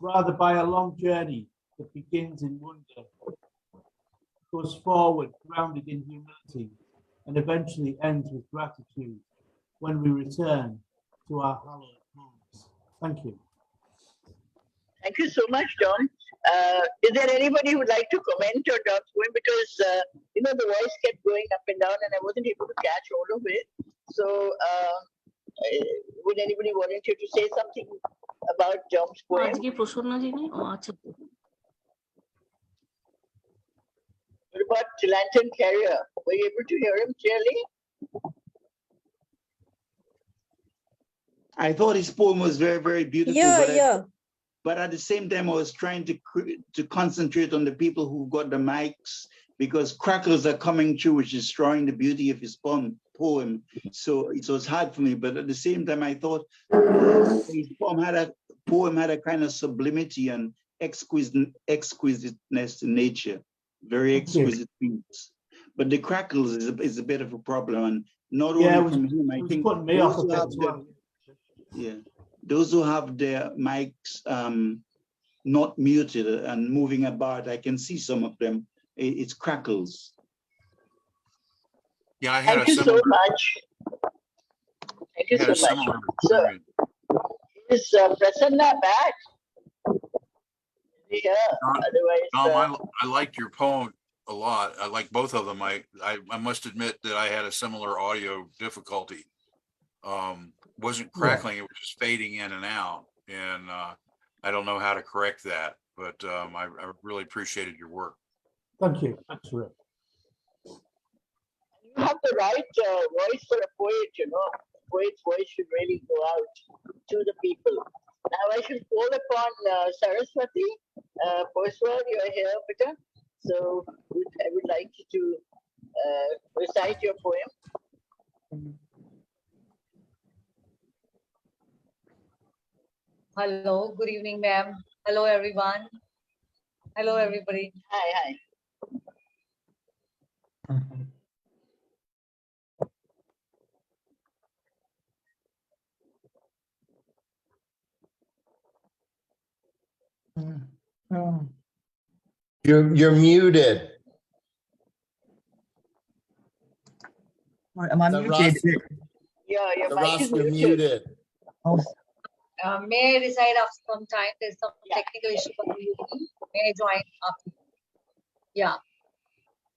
rather by a long journey that begins in wonder, goes forward grounded in humility, and eventually ends with gratitude when we return to our hallowed homes. Thank you. Thank you so much, John. Is there anybody who would like to comment on John's poem? Because, the voice kept going up and down and I wasn't able to catch all of it. So, would anybody volunteer to say something about John's poem? What about Lantern Carrier? Were you able to hear him clearly? I thought his poem was very, very beautiful. But at the same time, I was trying to concentrate on the people who got the mics, because crackles are coming through, which is destroying the beauty of his poem. So it was hard for me. But at the same time, I thought his poem had a kind of sublimity and exquisiteness in nature, very exquisite things. But the crackles is a bit of a problem, and not only from him. I think those who have their mics not muted and moving about, I can see some of them. It's crackles. Yeah, I had Thank you so much. Thank you so much. So, is Prasanna back? Yeah. Otherwise, I liked your poem a lot. I like both of them. I must admit that I had a similar audio difficulty. Wasn't crackling, it was just fading in and out, and I don't know how to correct that, but I really appreciated your work. Thank you. That's right. You have the right voice for a poet, A poet's voice should really go out to the people. Now I should call upon Saraswati Poswal. You're here, Peter. So I would like you to recite your poem. Hello, good evening, ma'am. Hello, everyone. Hello, everybody. Hi. You're muted. Am I muted? You're muted. Oh. May I recite after some time? There's some technical issue. May I join after? Yeah.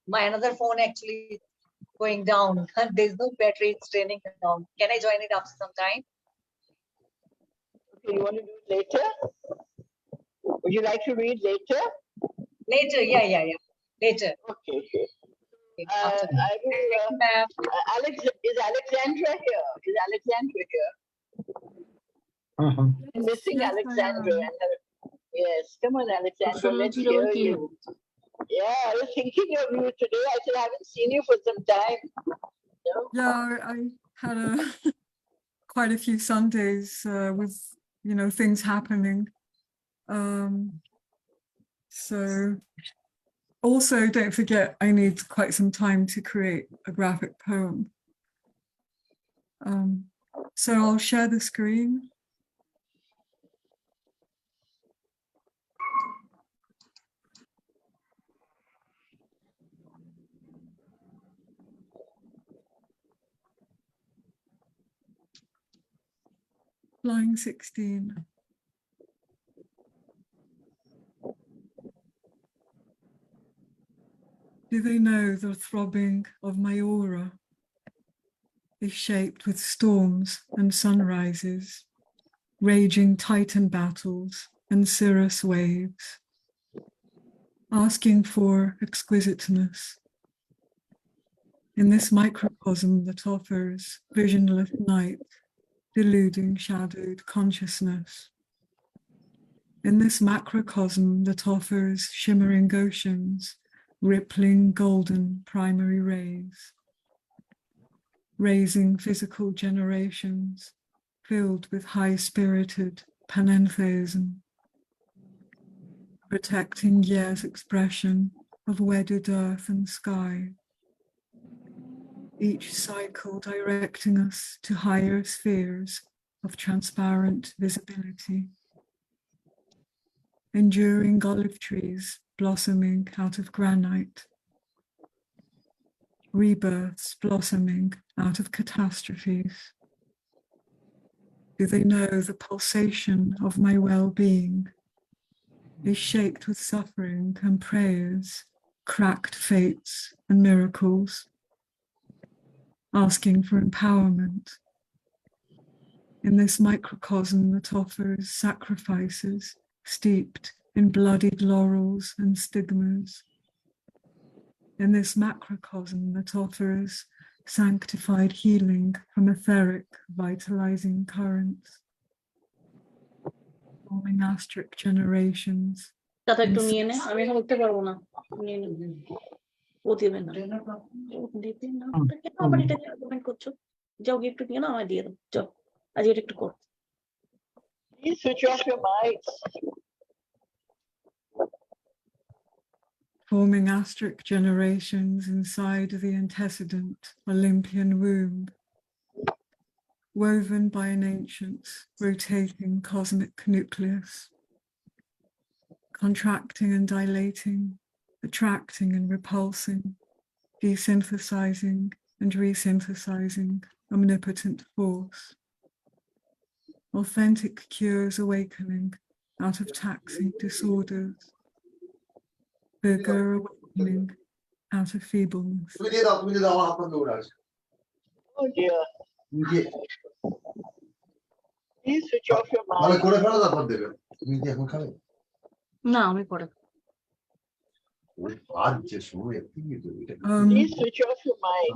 My another phone actually going down. There's no battery, it's draining down. Can I join it after some time? Okay, you want to do it later? Would you like to read later? Later, yeah. Later. Okay. I will, is Alexandra here? Is Alexandra here? I'm missing Alexandra. And her, yes, come on, Alexandra, let's hear you. Yeah, I was thinking of you today. I said, I haven't seen you for some time. No? Yeah, I had quite a few Sundays with, things happening. So also don't forget, I need quite some time to create a graphic poem. So I'll share the screen. Line 16. Do they know the throbbing of my aura is shaped with storms and sunrises, raging Titan battles and cirrus waves, asking for exquisiteness in this microcosm that offers visionless night, deluding shadowed consciousness. In this macrocosm that offers shimmering oceans, rippling golden primary rays, raising physical generations filled with high-spirited panentheism, protecting year's expression of wedded earth and sky, each cycle directing us to higher spheres of transparent visibility. enduring olive trees blossoming out of granite, rebirths blossoming out of catastrophes? Do they know the pulsation of my well-being is shaped with suffering and prayers, cracked fates and miracles, asking for empowerment in this microcosm that offers sacrifices steeped in bloodied laurels and stigmas, in this macrocosm that offers sanctified healing from etheric vitalizing currents, forming asterisk generations. কথা একটু নিয়ে নে, আমি এখন উঠতে পারবো না, নিয়ে নে, ও দেবে না, ও দেবে না, কেন আবার এটা কমেন্ট করছো? যাও গিয়ে একটু নিয়ে না, আমায় দিয়ে দাও, যাও আজ এটা একটু কর। Please switch off your mics. Forming asterisk generations inside the antecedent Olympian womb, woven by an ancient, rotating cosmic nucleus, contracting and dilating, attracting and repulsing, desynthesizing and resynthesizing omnipotent force. Authentic cures awakening out of taxing disorders, vigor awakening out of feebleness. Oh dear. Please switch off your mic. না আমি পড়ে Please switch off your mic.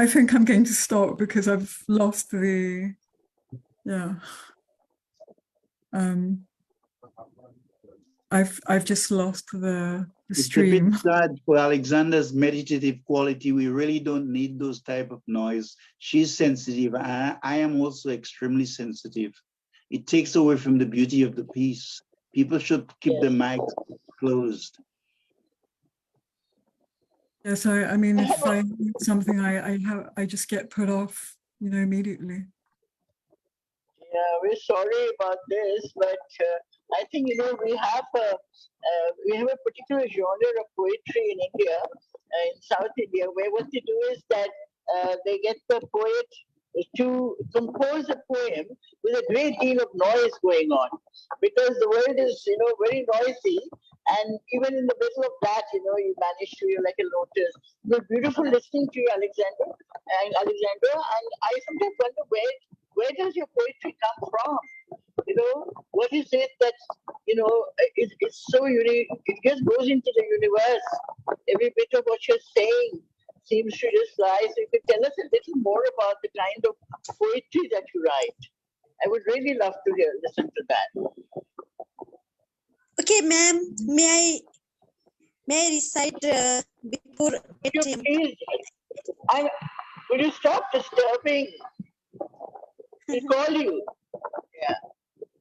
I think I'm going to stop because I've lost the, I've just lost the stream. It's a bit sad for Alexandra's meditative quality. We really don't need those type of noise. She's sensitive. I am also extremely sensitive. It takes away from the beauty of the piece. People should keep the mic closed. Yes, I mean, if I need something, I just get put off, immediately. Yeah, we're sorry about this, but I think we have a particular genre of poetry in India, in South India, where what they do is that they get the poet to compose a poem with a great deal of noise going on, because the world is very noisy, and even in the middle of that, you manage to, you're like a lotus. It was beautiful listening to you, Alexandra, and I sometimes wonder where does your poetry come from? What is it that it's so unique? It just goes into the universe. Every bit of what you're saying seems to just lie. So you could tell us a little more about the kind of poetry that you write. I would really love to listen to that. Okay, ma'am, may I recite before? Please, will you stop disturbing? We'll call you. Yeah.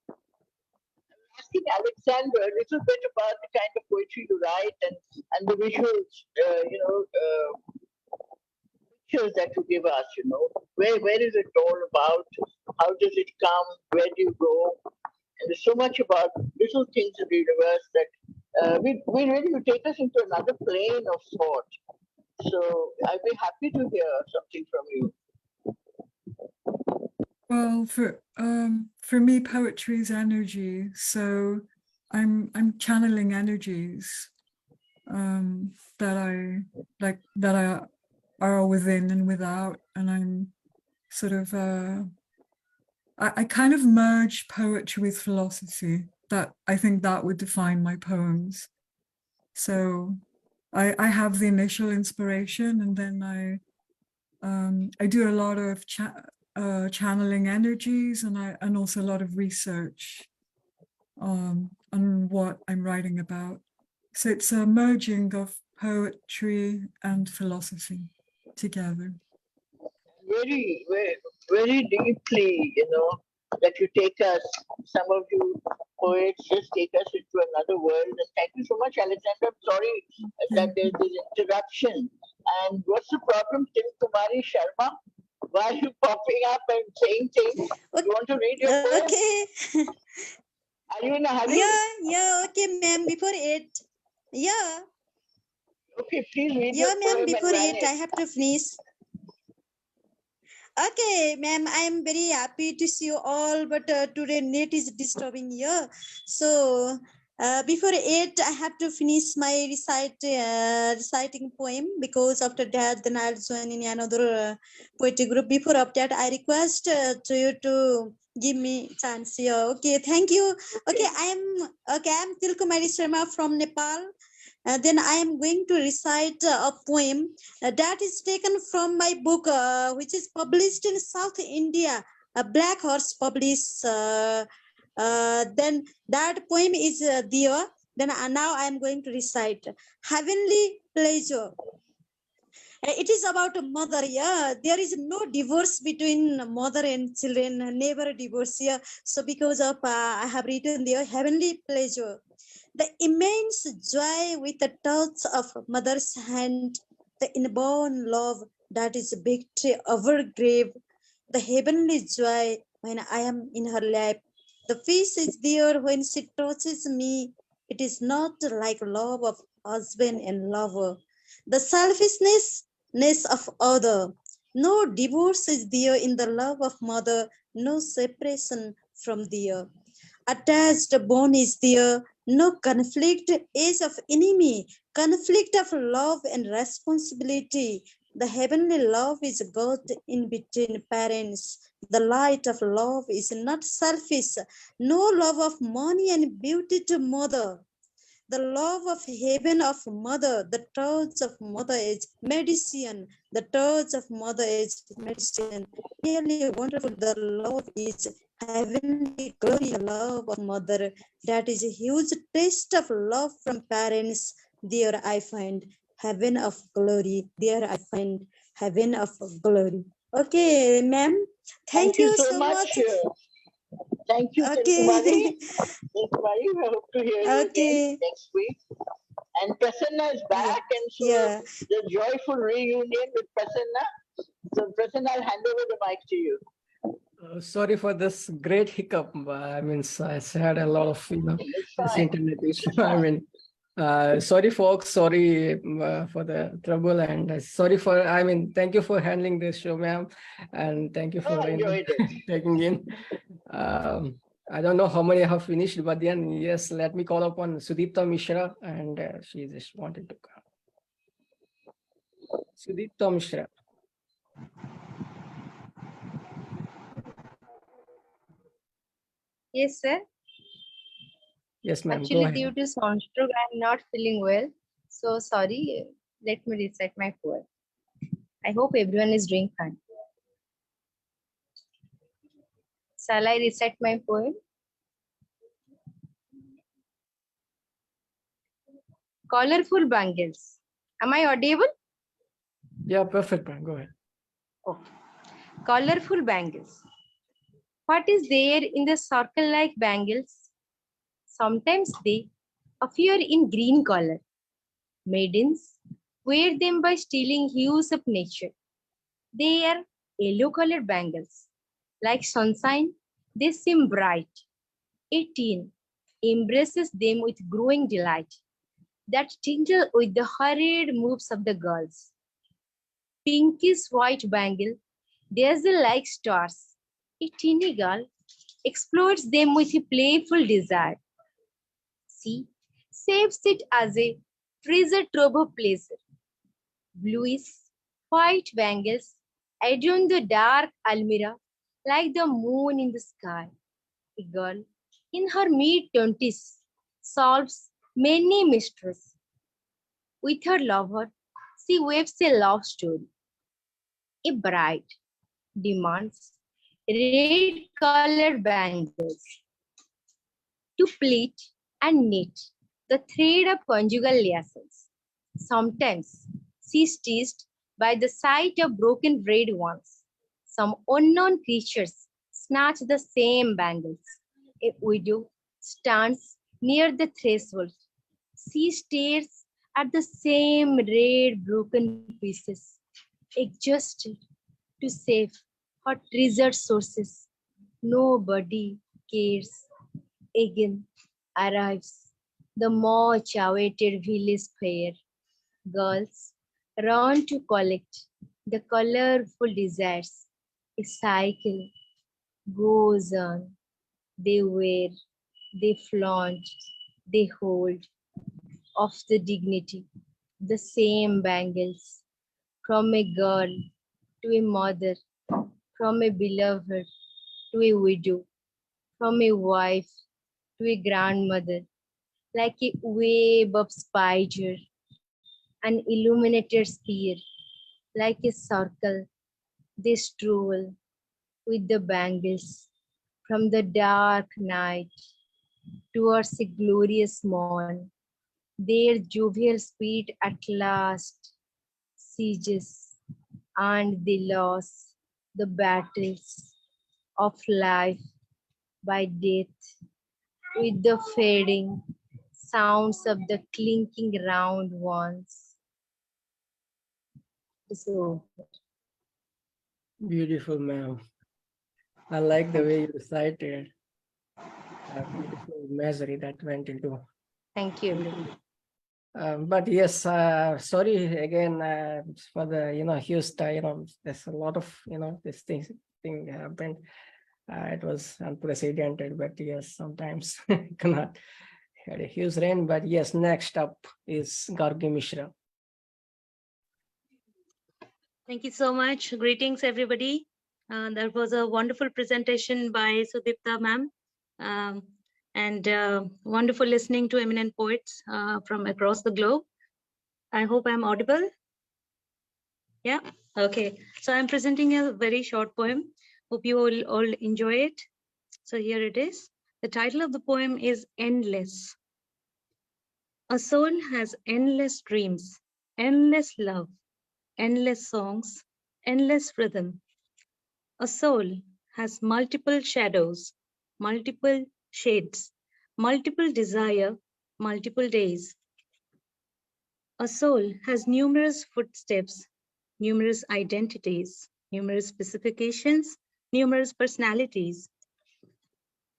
I'm asking Alexandra a little bit about the kind of poetry you write and the visuals, pictures that you give us, where is it all about? How does it come? Where do you go? And there's so much about little things in the universe that we really will take us into another plane of thought. So I'd be happy to hear something from you. Well, for me, poetry is energy. So I'm channeling energies that are within and without, and I'm sort of I kind of merge poetry with philosophy. That I think that would define my poems. So I have the initial inspiration, and then I do a lot of channeling energies, and also a lot of research on what I'm writing about. So it's a merging of poetry and philosophy together. Very, very, very deeply, that you take us, some of you poets just take us into another world. And thank you so much, Alexandra. I'm sorry that there's this interruption. And what's the problem, Til Kumari Sharma? Why are you popping up and saying things? You want to read your poem? Okay. Are you in a hurry? Yeah, okay, ma'am, before 8. Yeah, Okay, please read yeah, the ma'am, poem before and 8, I have to finish. Okay, ma'am, I am very happy to see you all, but today net is disturbing here. So, before 8, I have to finish my reciting poem, because after that, then I'll join in another poetry group. Before of that, I request to you to give me chance here. Okay, thank you. Okay, I'm Til Kumari Sharma from Nepal. Then I am going to recite a poem that is taken from my book, which is published in South India. Black Horse published. Then that poem is there. Then now I am going to recite Heavenly Pleasure. It is about a mother. Yeah, there is no divorce between mother and children. Never divorce. Yeah. So because of I have written there Heavenly Pleasure. The immense joy with the touch of mother's hand, the inborn love that is victory over grave, the heavenly joy when I am in her lap. The peace is there when she touches me. It is not like love of husband and lover. The selfishness of other. No divorce is there in the love of mother, no separation from there. Attached bond is there, no conflict is of enemy, conflict of love and responsibility. The heavenly love is God in between parents. The light of love is not selfish, no love of money and beauty to mother. The love of heaven of mother, the touch of mother is medicine. The touch of mother is medicine. Really wonderful. The love is heavenly glory, love of mother. That is a huge taste of love from parents. There I find heaven of glory. There I find heaven of glory. Okay, ma'am. Thank you so much. Thank you, Okay. Til Kumari. We hope to hear you again next week. And Prasanna is back, and so the joyful reunion with Prasanna. So, Prasanna, I'll hand over the mic to you. Sorry for this great hiccup. I mean, I had a lot of, this internet issue. I mean, sorry, folks. Sorry for the trouble, and sorry for. I mean, thank you for handling this show, ma'am, and thank you for taking in. I don't know how many I have finished, but then yes, let me call upon Sudipta Mishra, and she just wanted to come. Sudipta Mishra. Yes, sir. Yes, ma'am. Actually, due to sunstroke, I am not feeling well. So sorry. Let me recite my poem. I hope everyone is doing fine. Shall I recite my poem? Colorful bangles. Am I audible? Yeah, perfect, ma'am. Go ahead. Okay. Colorful bangles. What is there in the circle-like bangles? Sometimes they appear in green color. Maidens wear them by stealing hues of nature. They are yellow-colored bangles. Like sunshine, they seem bright. A teen embraces them with growing delight that tingle with the hurried moves of the girls. Pinkish white bangle dazzle like stars. A teeny girl exploits them with a playful desire. She saves it as a treasure trove of pleasure. Bluish white bangles adorn the dark almirah like the moon in the sky. A girl in her mid-20s solves many mysteries. With her lover, she weaves a love story. A bride demands red-colored bangles to pleat and knit the thread of conjugal liaisons. Sometimes she is teased by the sight of broken red ones. Some unknown creatures snatch the same bangles. A widow stands near the threshold. She stares at the same red broken pieces, exhausted to save her treasured sources. Nobody cares. again arrives the much awaited village fair. Girls run to collect the colorful desserts. A cycle goes on. They wear, they flaunt, they hold of the dignity, the same bangles, from a girl to a mother, from a beloved to a widow, from a wife to a grandmother, like a web of spider, an illuminated sphere, like a circle, they stroll with the bangles from the dark night towards a glorious morn. Their jovial spirit at last sieges, and they lose the battles of life by death with the fading sounds of the clinking round ones. So Beautiful, ma'am. I like the way you recited. A beautiful imagery that went into. thank you. But yes, sorry again for the huge there's a lot of this thing happened. It was unprecedented, but yes, sometimes cannot had a huge rain. But yes, next up is Gargi Mishra. Thank you so much. Greetings, everybody. That was a wonderful presentation by Sudipta ma'am. And wonderful listening to eminent poets from across the globe. I hope I'm audible. Yeah, okay. So I'm presenting a very short poem. Hope you all enjoy it. So here it is. The title of the poem is Endless. A soul has endless dreams, endless love, endless songs, endless rhythm. A soul has multiple shadows, multiple shades, multiple desire, multiple days. A soul has numerous footsteps, numerous identities, numerous specifications, numerous personalities.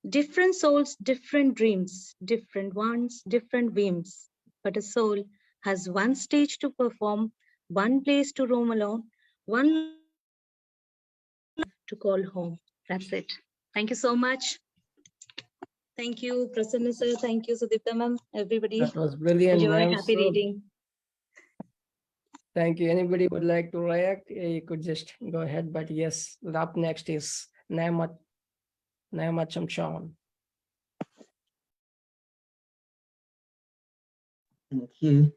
Different souls, different dreams, different wants, different whims. But a soul has one stage to perform, one place to roam alone, one to call home. That's it. Thank you so much. Thank you, Prasanna sir. Thank you, Sudipta ma'am. Everybody, That was brilliant, enjoy. ma'am. Happy reading. Thank you. Anybody would like to react? You could just go ahead. But yes, up next is Nayma Chamchoun. Thank you.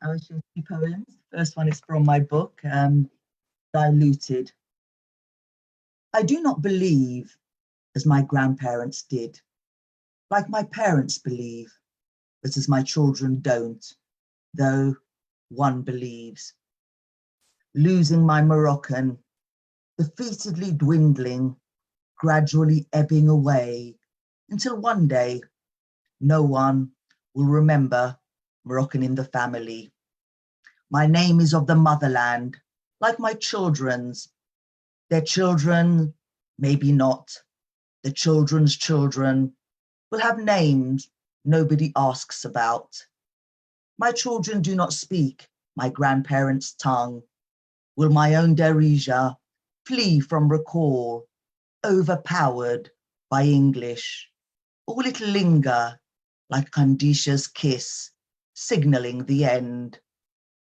I will share 2 poems. First one is from my book, Diluted. I do not believe as my grandparents did, like my parents believe, but as my children don't, though one believes. Losing my Moroccan, defeatedly dwindling, gradually ebbing away, until one day no one will remember Moroccan in the family. My name is of the motherland, like my children's. Their children, maybe not. The children's children will have names nobody asks about. My children do not speak my grandparents' tongue. Will my own Darija flee from recall, overpowered by English? Or will it linger like Kandisha's kiss, signalling the end?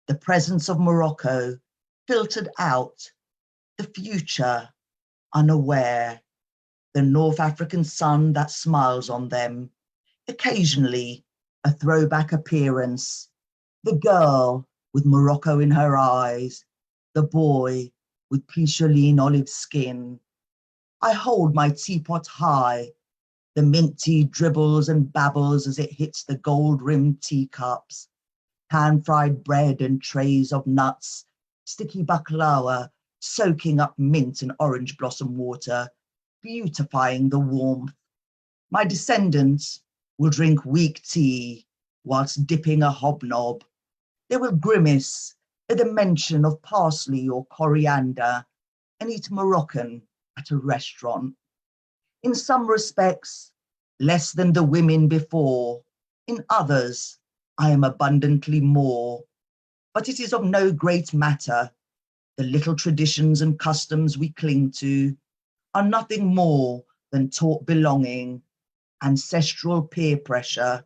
The presence of Morocco filtered out, the future unaware, the North African sun that smiles on them, occasionally a throwback appearance, the girl with Morocco in her eyes, the boy with Picholine olive skin. I hold my teapot high, the mint tea dribbles and babbles as it hits the gold-rimmed teacups, pan-fried bread and trays of nuts, sticky baklava, soaking up mint and orange blossom water, beautifying the warmth. My descendants will drink weak tea whilst dipping a hobnob. They will grimace at the mention of parsley or coriander and eat Moroccan at a restaurant. In some respects, less than the women before. In others, I am abundantly more. But it is of no great matter. The little traditions and customs we cling to are nothing more than taught belonging, ancestral peer pressure,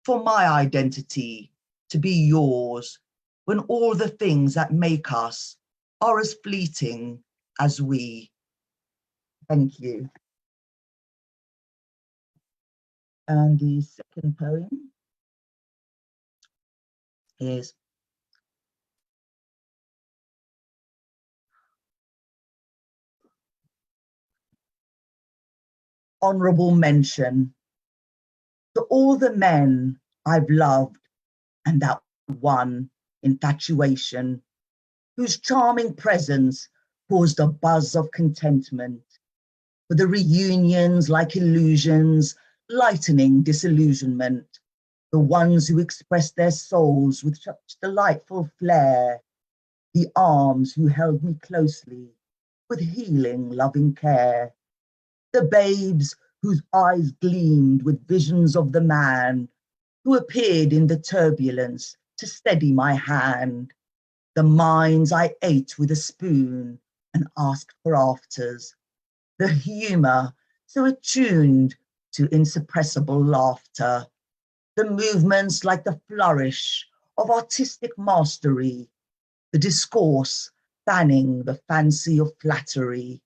for my identity to be yours, when all the things that make us are as fleeting as we. Thank you. And the second poem is Honorable Mention to all the men I've loved and that one infatuation, whose charming presence caused a buzz of contentment, for the reunions like illusions, lightening disillusionment, the ones who expressed their souls with such delightful flair, the arms who held me closely with healing, loving care, the babes whose eyes gleamed with visions of the man who appeared in the turbulence to steady my hand, the minds I ate with a spoon and asked for afters, the humor so attuned to insuppressible laughter, the movements like the flourish of artistic mastery, the discourse fanning the fancy of flattery.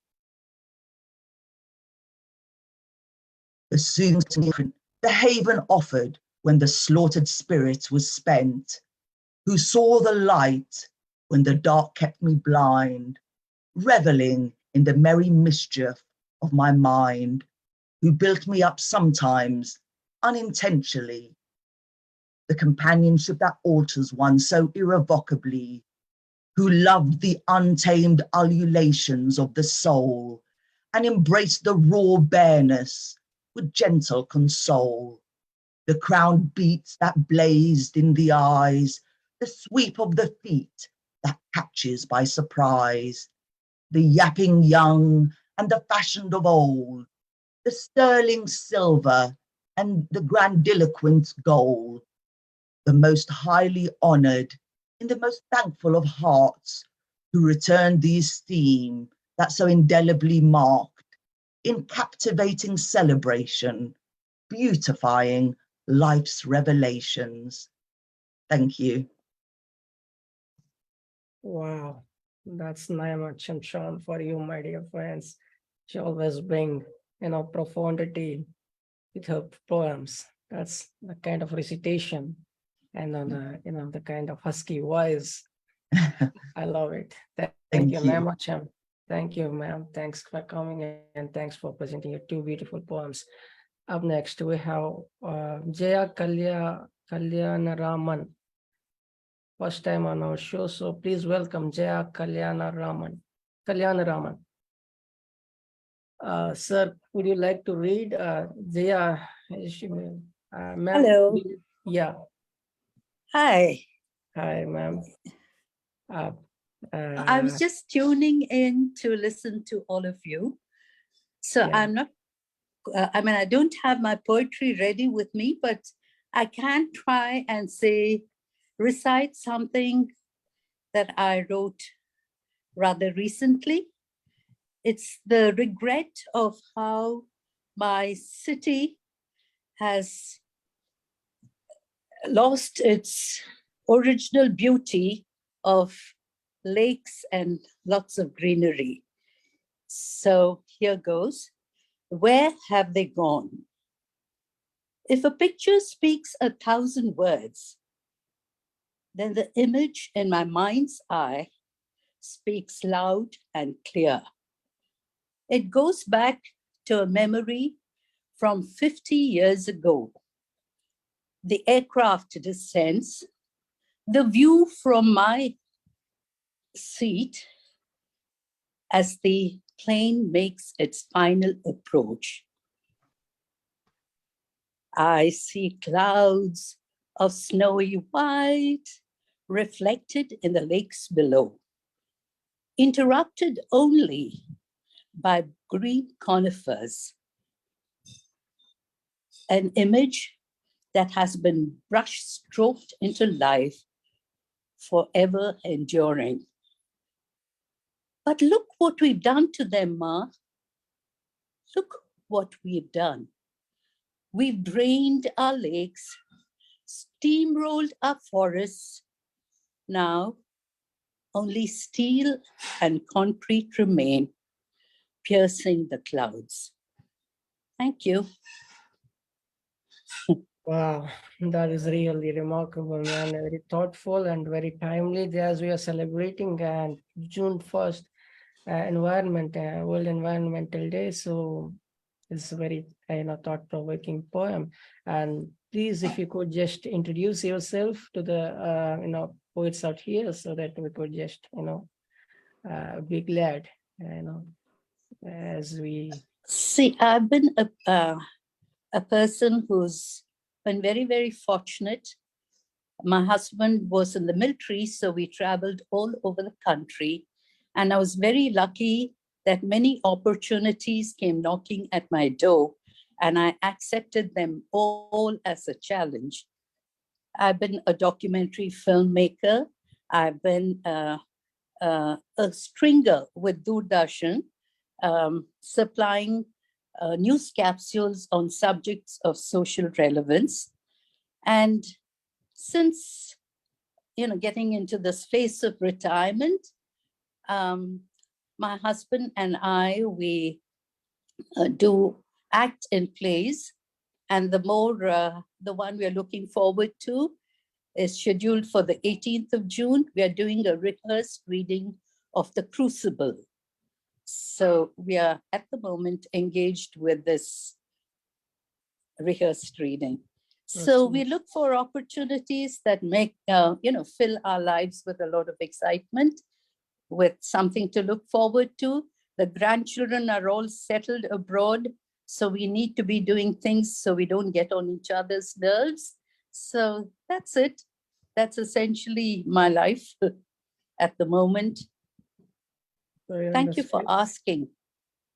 The soothing, the haven offered when the slaughtered spirit was spent, who saw the light when the dark kept me blind, reveling in the merry mischief of my mind, who built me up sometimes unintentionally, the companionship that alters one so irrevocably, who loved the untamed ululations of the soul and embraced the raw bareness with gentle console, the crowned beats that blazed in the eyes, the sweep of the feet that catches by surprise, the yapping young and the fashioned of old, the sterling silver and the grandiloquent gold, the most highly honored in the most thankful of hearts, who returned the esteem that so indelibly marked, in captivating celebration, beautifying life's revelations. Thank you. Wow, that's Nayma Chamchoun for you, my dear friends. She always bring, profundity with her poems. That's the kind of recitation and the kind of husky voice. I love it. Thank you, Nayma Cham. Thank you, ma'am. Thanks for coming and thanks for presenting your two beautiful poems. Up next, we have Jaya Kalyanaraman. First time on our show, so please welcome Jaya Kalyanaraman. Sir, would you like to read? Jaya, ma'am. Hello. Yeah. Hi. Hi, ma'am. I was just tuning in to listen to all of you. So yeah. I'm not, I don't have my poetry ready with me, but I can try and recite something that I wrote rather recently. It's the regret of how my city has lost its original beauty of lakes and lots of greenery. So here goes. Where have they gone? If a picture speaks 1,000 words, then the image in my mind's eye speaks loud and clear. It goes back to a memory from 50 years ago. The aircraft descends, the view from my seat as the plane makes its final approach. I see clouds of snowy white reflected in the lakes below, interrupted only by green conifers. an image that has been brush stroked into life, forever enduring. But look what we've done to them, Ma. Look what we've done. We've drained our lakes, steamrolled our forests. Now, only steel and concrete remain, piercing the clouds. Thank you. Wow, that is really remarkable, man. Very thoughtful and very timely as we are celebrating and June 1st, World Environmental Day. So it's a very thought-provoking poem. And please, if you could just introduce yourself to the poets out here, so that we could just be glad as we see. I've been a person who's been very, very fortunate. My husband was in the military, so we traveled all over the country. And I was very lucky that many opportunities came knocking at my door, and I accepted them all as a challenge. I've been a documentary filmmaker. I've been a stringer with Doordarshan, supplying news capsules on subjects of social relevance. And since, getting into this phase of retirement, my husband and I, we do act in plays. And the one we are looking forward to is scheduled for the 18th of June. We are doing a rehearsed reading of The Crucible. So we are at the moment engaged with this rehearsed reading. So we look for opportunities that make, fill our lives with a lot of excitement, with something to look forward to. The grandchildren are all settled abroad, so we need to be doing things so we don't get on each other's nerves. So that's it. That's essentially my life at the moment. Thank you for asking.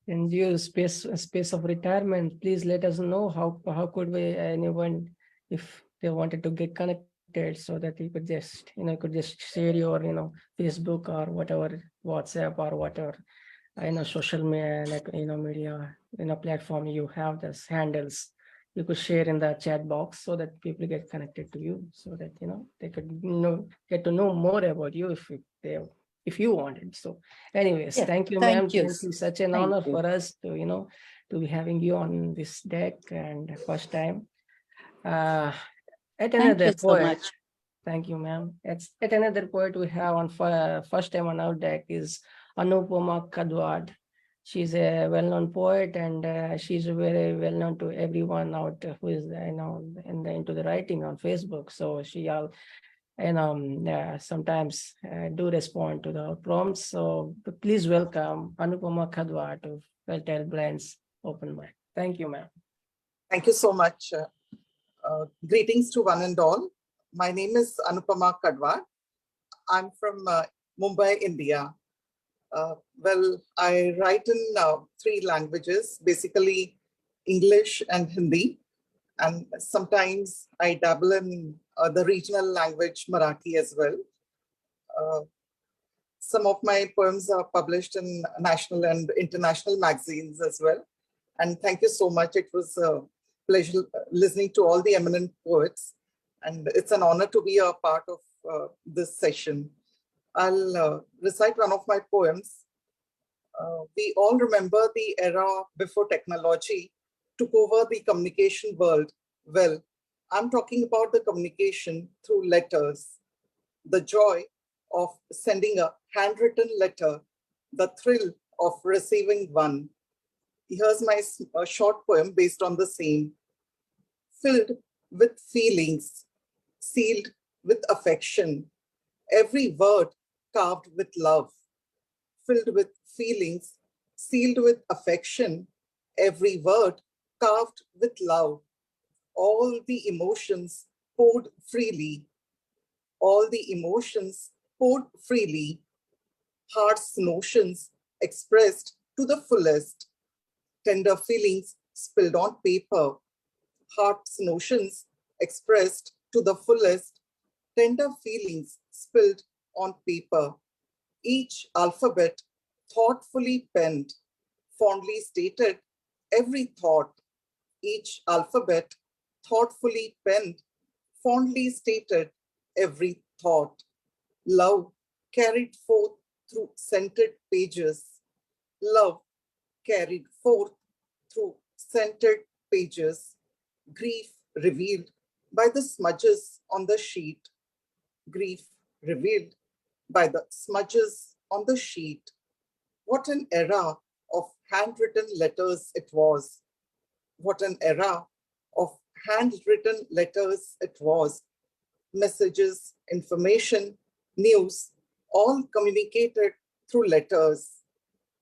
In your space of retirement, please let us know how could we anyone, if they wanted to get connected, so that you could just share your Facebook or whatever, WhatsApp or whatever social media media platform you have, this handles you could share in the chat box, so that people get connected to you, so that they could get to know more about you if you wanted. So anyways, thank you, ma'am. Thank you. Such an honor for us to to be having you on this deck, and first time. At another poet. Thank you, ma'am. At another poet we have on first time on our deck is Anupama Kadwad. She's a well-known poet, and she's very well-known to everyone out who is into the writing on Facebook. So she sometimes do respond to the prompts. So please welcome Anupama Kadwad to Well-Tell Blends Open Mic. Thank you, ma'am. Thank you so much. Greetings to one and all. My name is Anupama Kadwad. I'm from Mumbai, India. Well, I write in 3 languages, basically English and Hindi. And sometimes I dabble in the regional language Marathi as well. Some of my poems are published in national and international magazines as well. And thank you so much. It was a pleasure listening to all the eminent poets. And it's an honor to be a part of this session. I'll recite one of my poems. We all remember the era before technology took over the communication world. Well, I'm talking about the communication through letters, the joy of sending a handwritten letter, the thrill of receiving one. Here's my short poem based on the same. Filled with feelings, sealed with affection, every word carved with love. Filled with feelings, sealed with affection, every word carved with love. All the emotions poured freely. All the emotions poured freely. Heart's notions expressed to the fullest. Tender feelings spilled on paper. heart's notions expressed to the fullest, tender feelings spilled on paper, each alphabet thoughtfully penned, fondly stated every thought, each alphabet thoughtfully penned, fondly stated every thought. Love carried forth through scented pages. Love carried forth through scented pages. Grief revealed by the smudges on the sheet. Grief revealed by the smudges on the sheet. What an era of handwritten letters it was. What an era of handwritten letters it was. Messages, information, news, all communicated through letters.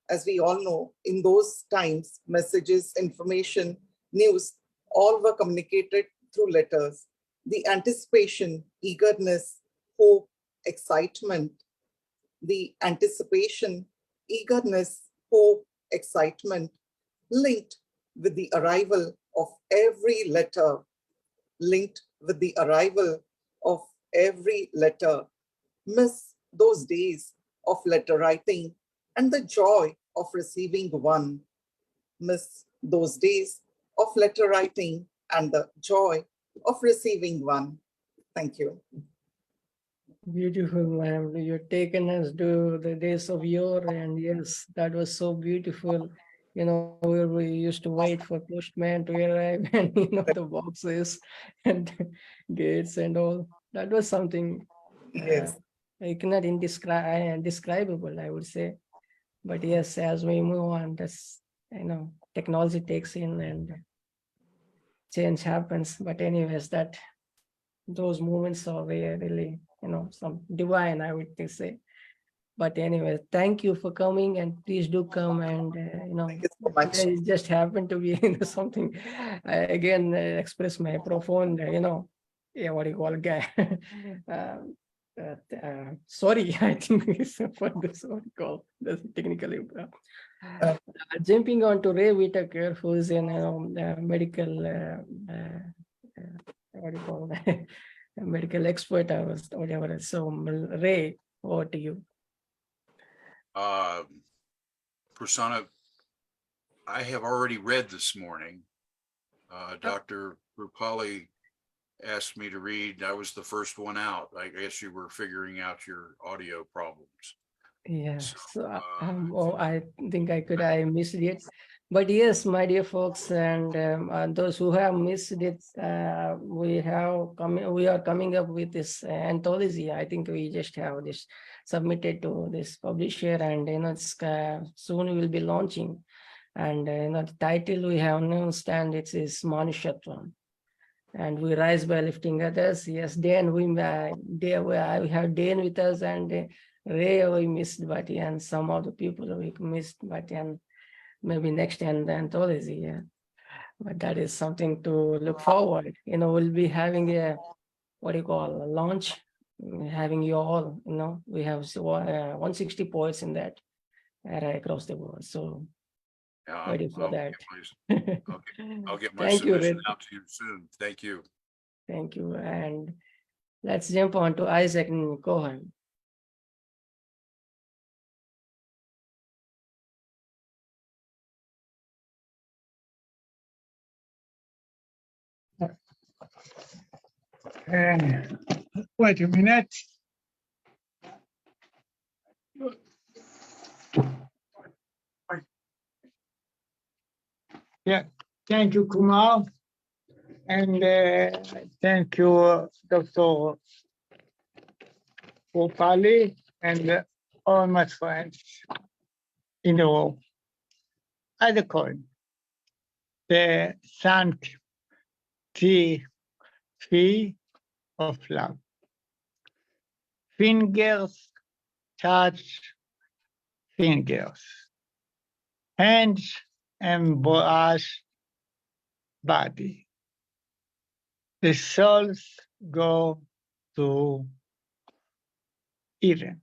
As we all know, in those times, messages, information, news, all were communicated through letters. The anticipation, eagerness, hope, excitement, the anticipation, eagerness, hope, excitement, linked with the arrival of every letter, linked with the arrival of every letter. Miss those days of letter writing and the joy of receiving one. Miss those days of letter writing and the joy of receiving one. Thank you. Beautiful, ma'am. You've taken us to the days of yore, and yes, that was so beautiful. You know, where we used to wait for postman to arrive, and the boxes and gates and all. That was something Yes. I cannot indescribable, I would say. But yes, as we move on, that's technology takes in and change happens. But anyways, those moments are really some divine, I would say. But anyway, thank you for coming, and please do come. And Thank you so much. it just happened to be something. I again express my profound what do you call sorry, I think it's for this what you call this technically. Jumping on to Ray Whitaker, who is in medical what do you call that? A medical expert, or whatever. So Ray, over to you. Prasanna, I have already read this morning. Dr. Roopali asked me to read. I was the first one out. I guess you were figuring out your audio problems. Yes, I think I missed it. But yes, my dear folks, and those who have missed it, we are coming up with this anthology. I think we just have this submitted to this publisher, and it's soon we will be launching. And the title we have announced, and it is Manushatvam. And we rise by lifting others. Yes, Dane, we have Dane with us, and Ray we missed, but and some of the people we missed, but and maybe next and the anthology, yeah. But that is something to look forward. We'll be having a a launch, having you all. We have 160 poets in that across the world. So ready for that. I'll get my Thank you, submission Ray. out to you soon. Thank you. Thank you. And let's jump on to Isaac Cohen. Wait a minute. Yeah, thank you, Kumar. And thank you, Dr. Roopali, and all my friends in the room. At the coin, the sanctity of love. Fingers touch fingers. Hands embrace body. The souls go to Eden.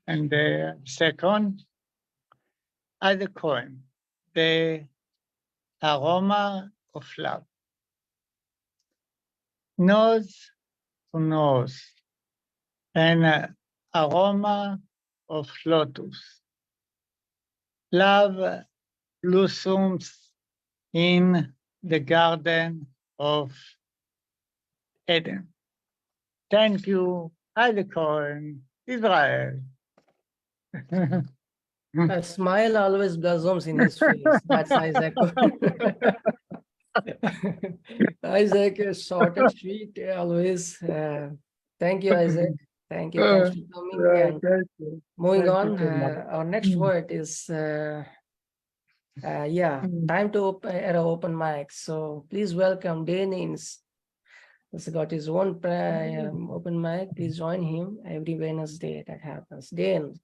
And the second, at the coin, the aroma of love. nose to nose, an aroma of lotus. Love blossoms in the Garden of Eden. Thank you, Cohen, Israel. A smile always blossoms in his face. That's Isaac. Isaac is short and sweet always. Thank you, Isaac. Thank you. Thanks for coming. And moving on, our next word is time to open mic. So please welcome Dane Ince. He's got his own open mic. Please join him every Wednesday. That happens. Dane.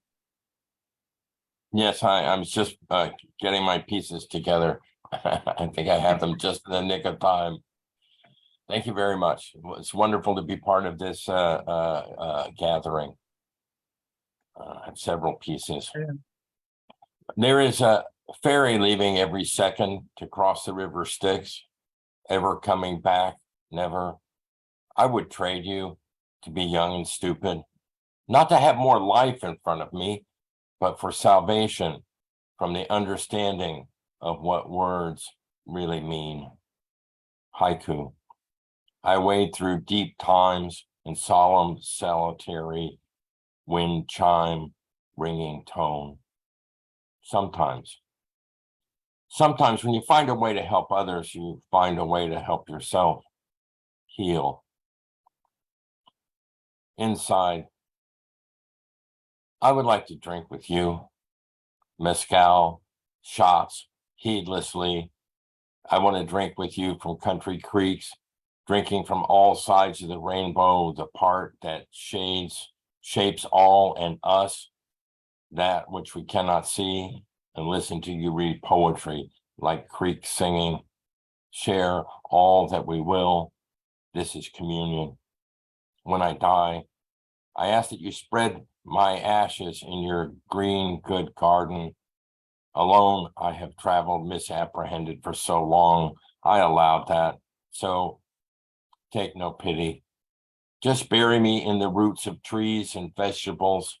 Yes, hi. I was just getting my pieces together. I think I have them just in the nick of time. Thank you very much. It's wonderful to be part of this gathering. I have several pieces. There is a ferry leaving every second to cross the river Styx, ever coming back, never. I would trade you to be young and stupid, not to have more life in front of me, but for salvation from the understanding of what words really mean. Haiku. I wade through deep times in solemn, solitary, wind chime, ringing tone. Sometimes when you find a way to help others, you find a way to help yourself heal. Inside, I would like to drink with you. Mezcal, shots, heedlessly. I want to drink with you from country creeks, drinking from all sides of the rainbow, the part that shapes all and us, that which we cannot see, and listen to you read poetry like creek singing. Share all that we will. This is communion. When I die, I ask that you spread my ashes in your green, good garden. Alone, I have traveled misapprehended for so long. I allowed that. So take no pity. Just bury me in the roots of trees and vegetables.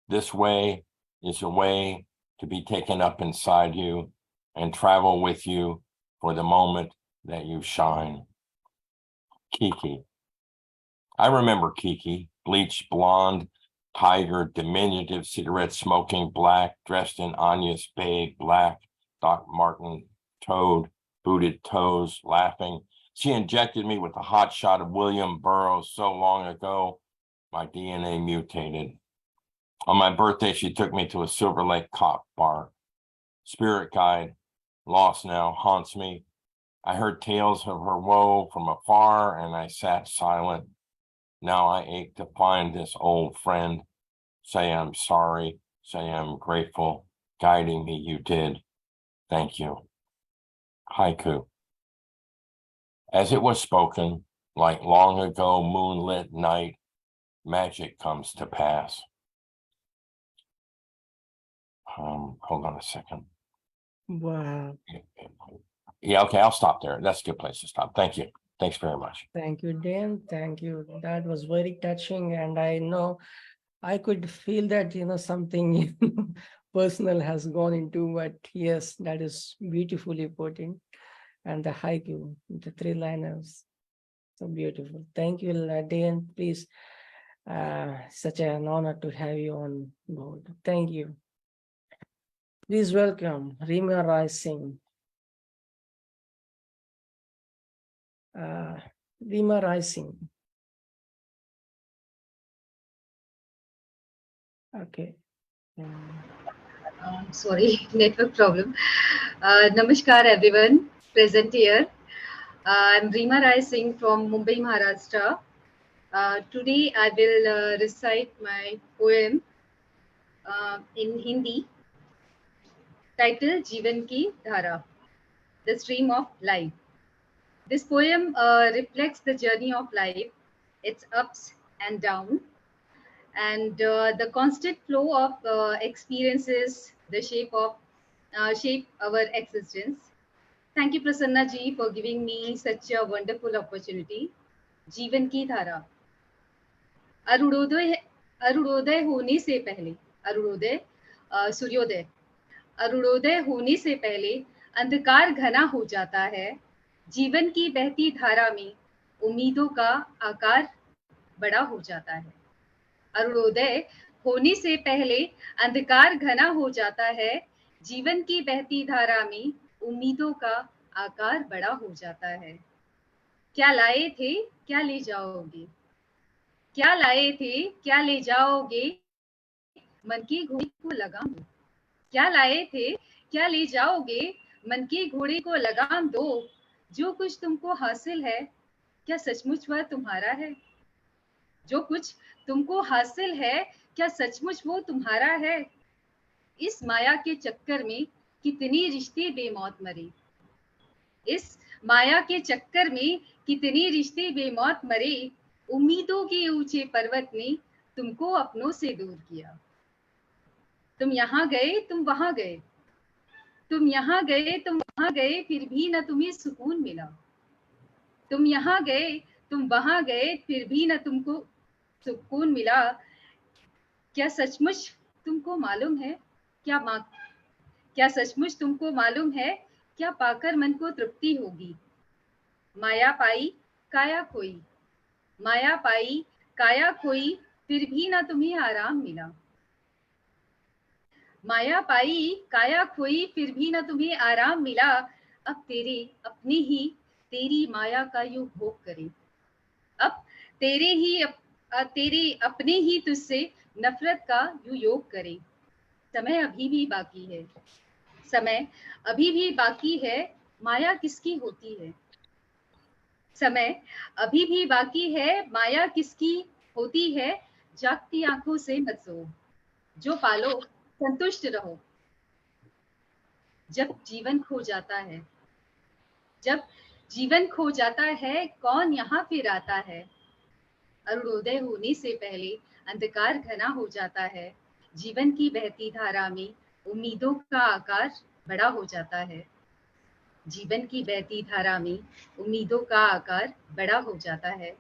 This way is a way to be taken up inside you and travel with you for the moment that you shine. Kiki. I remember Kiki, bleached blonde, tiger, diminutive, cigarette smoking, black, dressed in Anya's beige, black, Doc Martin, toad, booted toes, laughing. She injected me with a hot shot of William Burroughs so long ago, my DNA mutated. On my birthday, she took me to a Silver Lake cop bar. Spirit guide, lost now, haunts me. I heard tales of her woe from afar, and I sat silent. Now I ache to find this old friend. Say I'm sorry, say I'm grateful. Guiding me, you did. Thank you. Haiku. As it was spoken, like long ago moonlit night, magic comes to pass. Hold on a second. Wow. Yeah, okay, I'll stop there. That's a good place to stop. Thank you. Thanks very much. Thank you, Dan. Thank you. That was very touching. And I know I could feel that, something personal has gone into, but yes, that is beautifully put in. And the haiku, the 3 liners, so beautiful. Thank you, Dan. Please, such an honor to have you on board. Thank you. Please welcome Reema Rai Singh. Reema Rai Singh. Okay. Sorry, network problem. Namaskar, everyone present here. I'm Reema Rai Singh from Mumbai, Maharashtra. Today, I will recite my poem in Hindi, titled Jeevan Ki Dhara, the stream of life. This poem reflects the journey of life, its ups and downs, and the constant flow of experiences, the shape our existence. Thank you, Prasanna ji, for giving me such a wonderful opportunity. जीवन की धारा। अरुणोदय होने से पहले, अरुणोदय सूर्योदय, अरुणोदय होने से पहले अंधकार घना हो जाता है। जीवन की बहती धारा में उम्मीदों का आकार बड़ा हो जाता है। अरुणोदय होने से पहले अंधकार घना हो जाता है। जीवन की बहती धारा में उम्मीदों का आकार बड़ा हो जाता है। क्या लाए थे, क्या ले जाओगे? क्या लाए थे, क्या ले जाओगे? मन के घोड़े को लगाम दो। क्या लाए थे, क्या ले जाओगे? मन के घोड़े को लगाम दो। जो कुछ तुमको हासिल है, क्या सचमुच वह तुम्हारा है? जो कुछ तुमको हासिल है, क्या सचमुच वो तुम्हारा है? इस माया के चक्कर में कितनी रिश्ते बेमौत मरे। इस माया के चक्कर में कितनी रिश्ते बेमौत मरे। उम्मीदों के ऊंचे पर्वत ने तुमको अपनों से दूर किया। तुम यहाँ गए, तुम वहां गए, तुम यहाँ गए, तुम वहां गए, फिर भी न तुम्हें सुकून मिला। तुम यहाँ गए, तुम वहां गए, फिर भी न तुमको सुकून मिला। क्या सचमुच तुमको मालूम है, क्या सचमुच तुमको मालूम है, क्या पाकर मन को तृप्ति होगी? माया पाई काया खोई, माया पाई काया खोई, फिर भी ना तुम्हें आराम मिला। माया पाई काया खोई, फिर भी ना तुम्हें आराम मिला। अब तेरे अपने ही तेरी माया का यूं भोग करे। अब तेरे अपने ही तुझसे नफरत का यूं योग करे। समय अभी भी बाकी है, समय अभी भी बाकी है, माया किसकी होती है? समय अभी भी बाकी है, माया किसकी होती है? जागती आंखों से मत सो, जो पालो संतुष्ट रहो। जब जीवन खो जाता है, जब जीवन खो जाता है, कौन यहाँ फिर आता है? अरुणोदय होने से पहले अंधकार घना हो जाता है। जीवन की बहती धारा में उम्मीदों का आकार बड़ा हो जाता है। जीवन की बहती धारा में उम्मीदों का आकार बड़ा हो जाता है।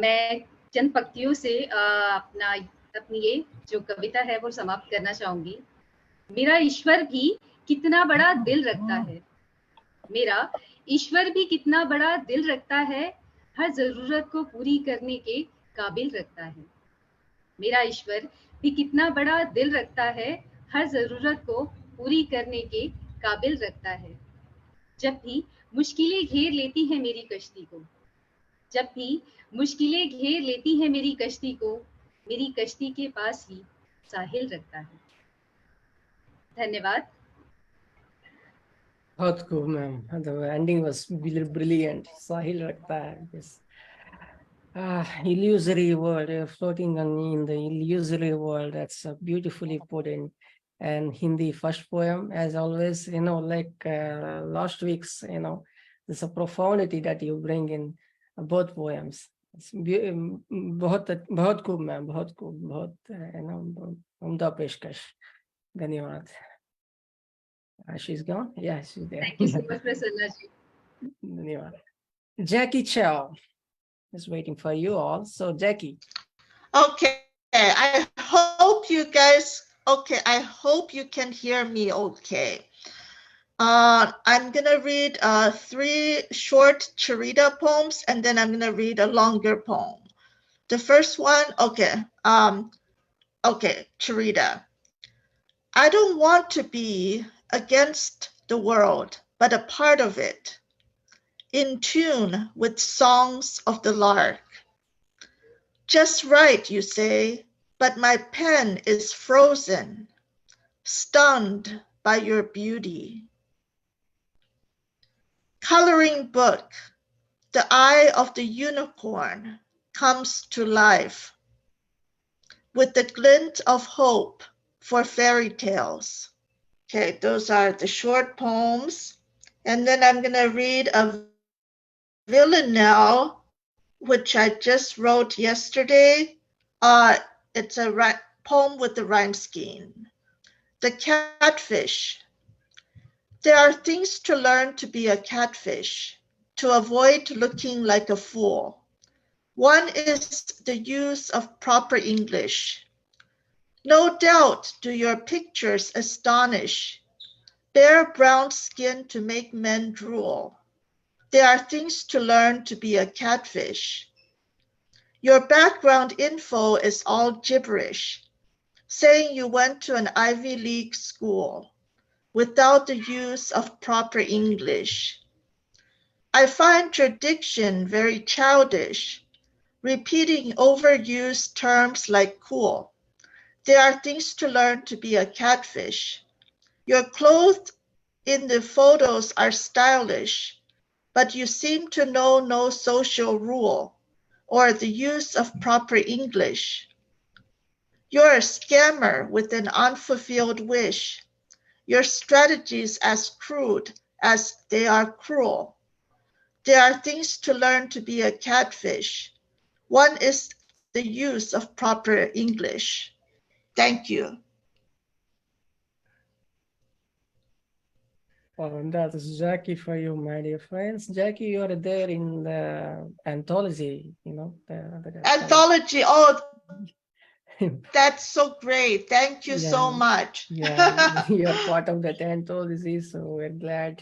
मैं चंद पंक्तियों से अपनी ये जो कविता है वो समाप्त करना चाहूंगी। मेरा ईश्वर भी कितना बड़ा दिल रखता है, मेरा ईश्वर भी कितना बड़ा दिल रखता है, हर जरूरत को पूरी करने के काबिल रखता है। मेरा ईश्वर भी कितना बड़ा दिल रखता है, हर जरूरत को पूरी करने के काबिल रखता है। जब भी मुश्किलें घेर लेती हैं मेरी कश्ती को, जब भी मुश्किलें घेर लेती हैं मेरी कश्ती को, मेरी कश्ती के पास ही साहिल रखता है। धन्यवाद। बहुत खूब ma'am, the ending was brilliant. साहिल रखता है, this illusory world, floating in the illusory world. That's beautifully put in. And Hindi first poem, as always, like last week's, there's a profundity that you bring in both poems. बहुत खूब ma'am, बहुत खूब, बहुत उम्दा पेशकश। धन्यवाद। She's gone? Yeah, she's there. Thank you so much, Prasanna ji. धन्यवाद। Jackie Chow is waiting for you all. So Jackie. Okay, I hope you guys, I hope you can hear me okay. I'm gonna read 3 short charita poems, and then I'm gonna read a longer poem. The first one, charita. I don't want to be against the world, but a part of it, in tune with songs of the lark. Just right, you say, but my pen is frozen, stunned by your beauty. Coloring book, the eye of the unicorn comes to life with the glint of hope for fairy tales. Okay, those are the short poems. And then I'm going to read a villanelle, which I just wrote yesterday. It's a poem with the rhyme scheme. The catfish. There are things to learn to be a catfish. to avoid looking like a fool. One is the use of proper English. No doubt do your pictures astonish. Bare brown skin to make men drool. There are things to learn to be a catfish. Your background info is all gibberish, saying you went to an Ivy League school without the use of proper English. I find your diction very childish, repeating overused terms like cool. There are things to learn to be a catfish. Your clothes in the photos are stylish, but you seem to know no social rule or the use of proper English. You're a scammer with an unfulfilled wish. Your strategies as crude as they are cruel. There are things to learn to be a catfish. One is the use of proper English. Thank you. That's Jackie for you, my dear friends. Jackie, you are there in the anthology, you know. Anthology, oh, that's so great. Thank you so much. Yeah, you're part of that anthology, so we're glad.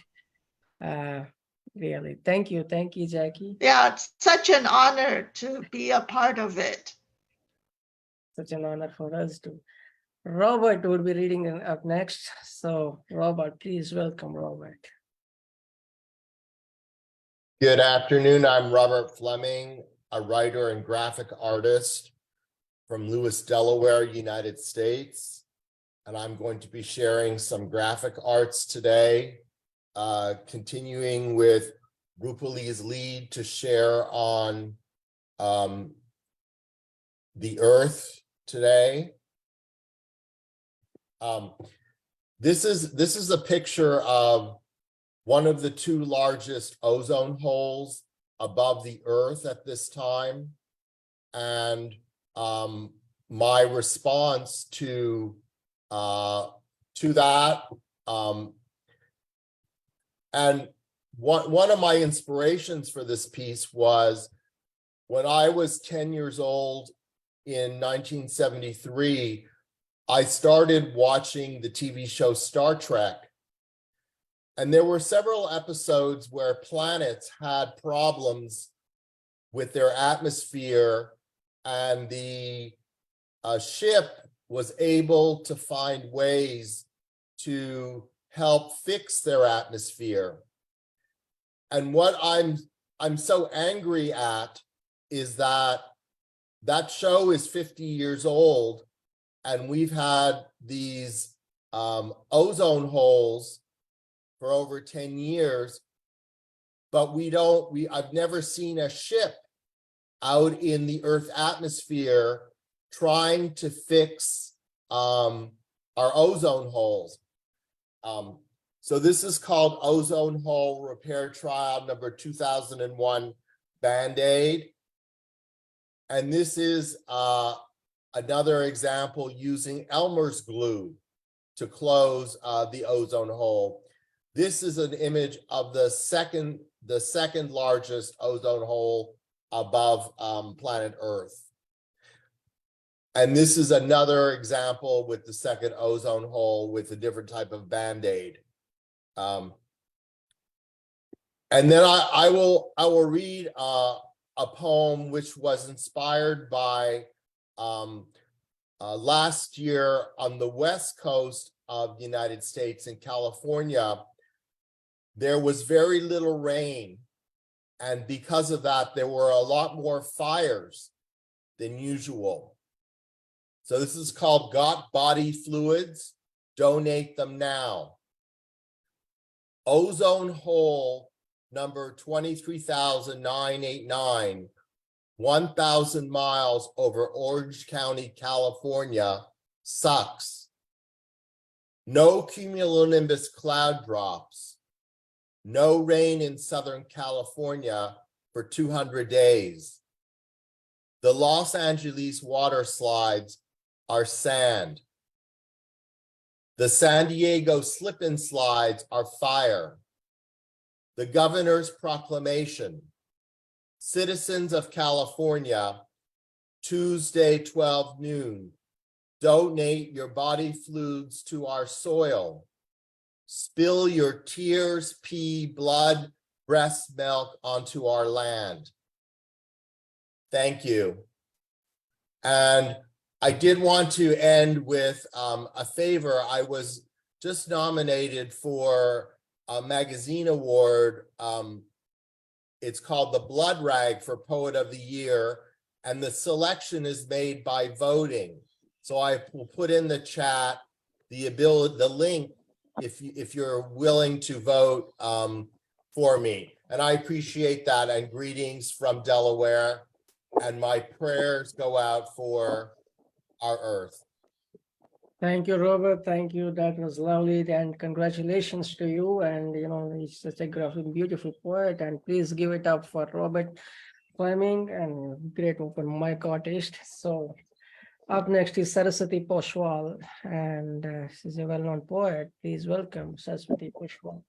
Really, thank you, Jackie. Yeah, it's such an honor to be a part of it. Such an honor for us too. Robert will be reading up next. So, Robert, please welcome Robert. Good afternoon. I'm Robert Fleming, a writer and graphic artist from Lewis, Delaware, United States. And I'm going to be sharing some graphic arts today, continuing with Roopali's lead to share on the Earth today. This is a picture of one of the two largest ozone holes above the Earth at this time, and my response to that. And one of my inspirations for this piece was when I was 10 years old in 1973. I started watching the TV show Star Trek, and there were several episodes where planets had problems with their atmosphere, and the ship was able to find ways to help fix their atmosphere. And what I'm so angry at is that show is 50 years old, and we've had these ozone holes for over 10 years, but I've never seen a ship out in the Earth atmosphere trying to fix our ozone holes. So this is called Ozone Hole Repair Trial number 2001 Band-Aid. And this is another example using Elmer's glue to close the ozone hole. This is an image of the second largest ozone hole above planet Earth. And this is another example with the second ozone hole with a different type of Band-Aid. And then I will read a poem which was inspired by last year on the West Coast of the United States in California. There was very little rain, and because of that, there were a lot more fires than usual. So this is called Got Body Fluids, Donate Them Now. Ozone hole number 23,989, 1,000 miles over Orange County, California, sucks. No cumulonimbus cloud drops. No rain in Southern California for 200 days. The Los Angeles water slides are sand. The San Diego slip-and slides are fire. The Governor's Proclamation. Citizens of California, Tuesday, 12 noon. Donate your body fluids to our soil. Spill your tears, pee, blood, breast milk onto our land. Thank you. And I did want to end with a favor. I was just nominated for a magazine award. It's called the Blood Rag for Poet of the Year, and the selection is made by voting. So I will put in the chat the link if you're willing to vote for me. And I appreciate that, and greetings from Delaware, and my prayers go out for our earth. Thank you, Robert. Thank you. That was lovely, and congratulations to you. And he's such a beautiful poet. And please give it up for Robert Fleming, and great open mic artist. So up next is Saraswati Poswal, and she's a well-known poet. Please welcome Saraswati Poswal.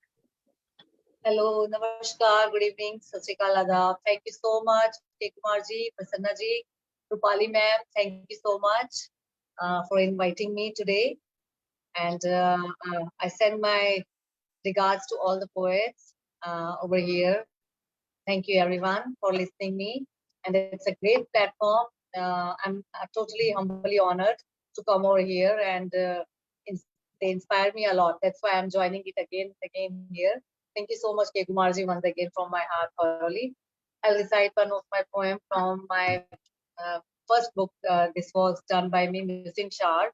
Hello, namaskar, good evening, sat sri akal, adab. Thank you so much, Til Kumari ji, Prasanna ji, Roopali ma'am. Thank you so much for inviting me today. And I send my regards to all the poets over here. Thank you everyone for listening me. And it's a great platform. I'm totally humbly honored to come over here, and they inspire me a lot. That's why I'm joining it again here. Thank you so much, Til Kumari ji, once again from my heart thoroughly. I'll recite one of my poems from my first book. This was done by me, Missing Shard.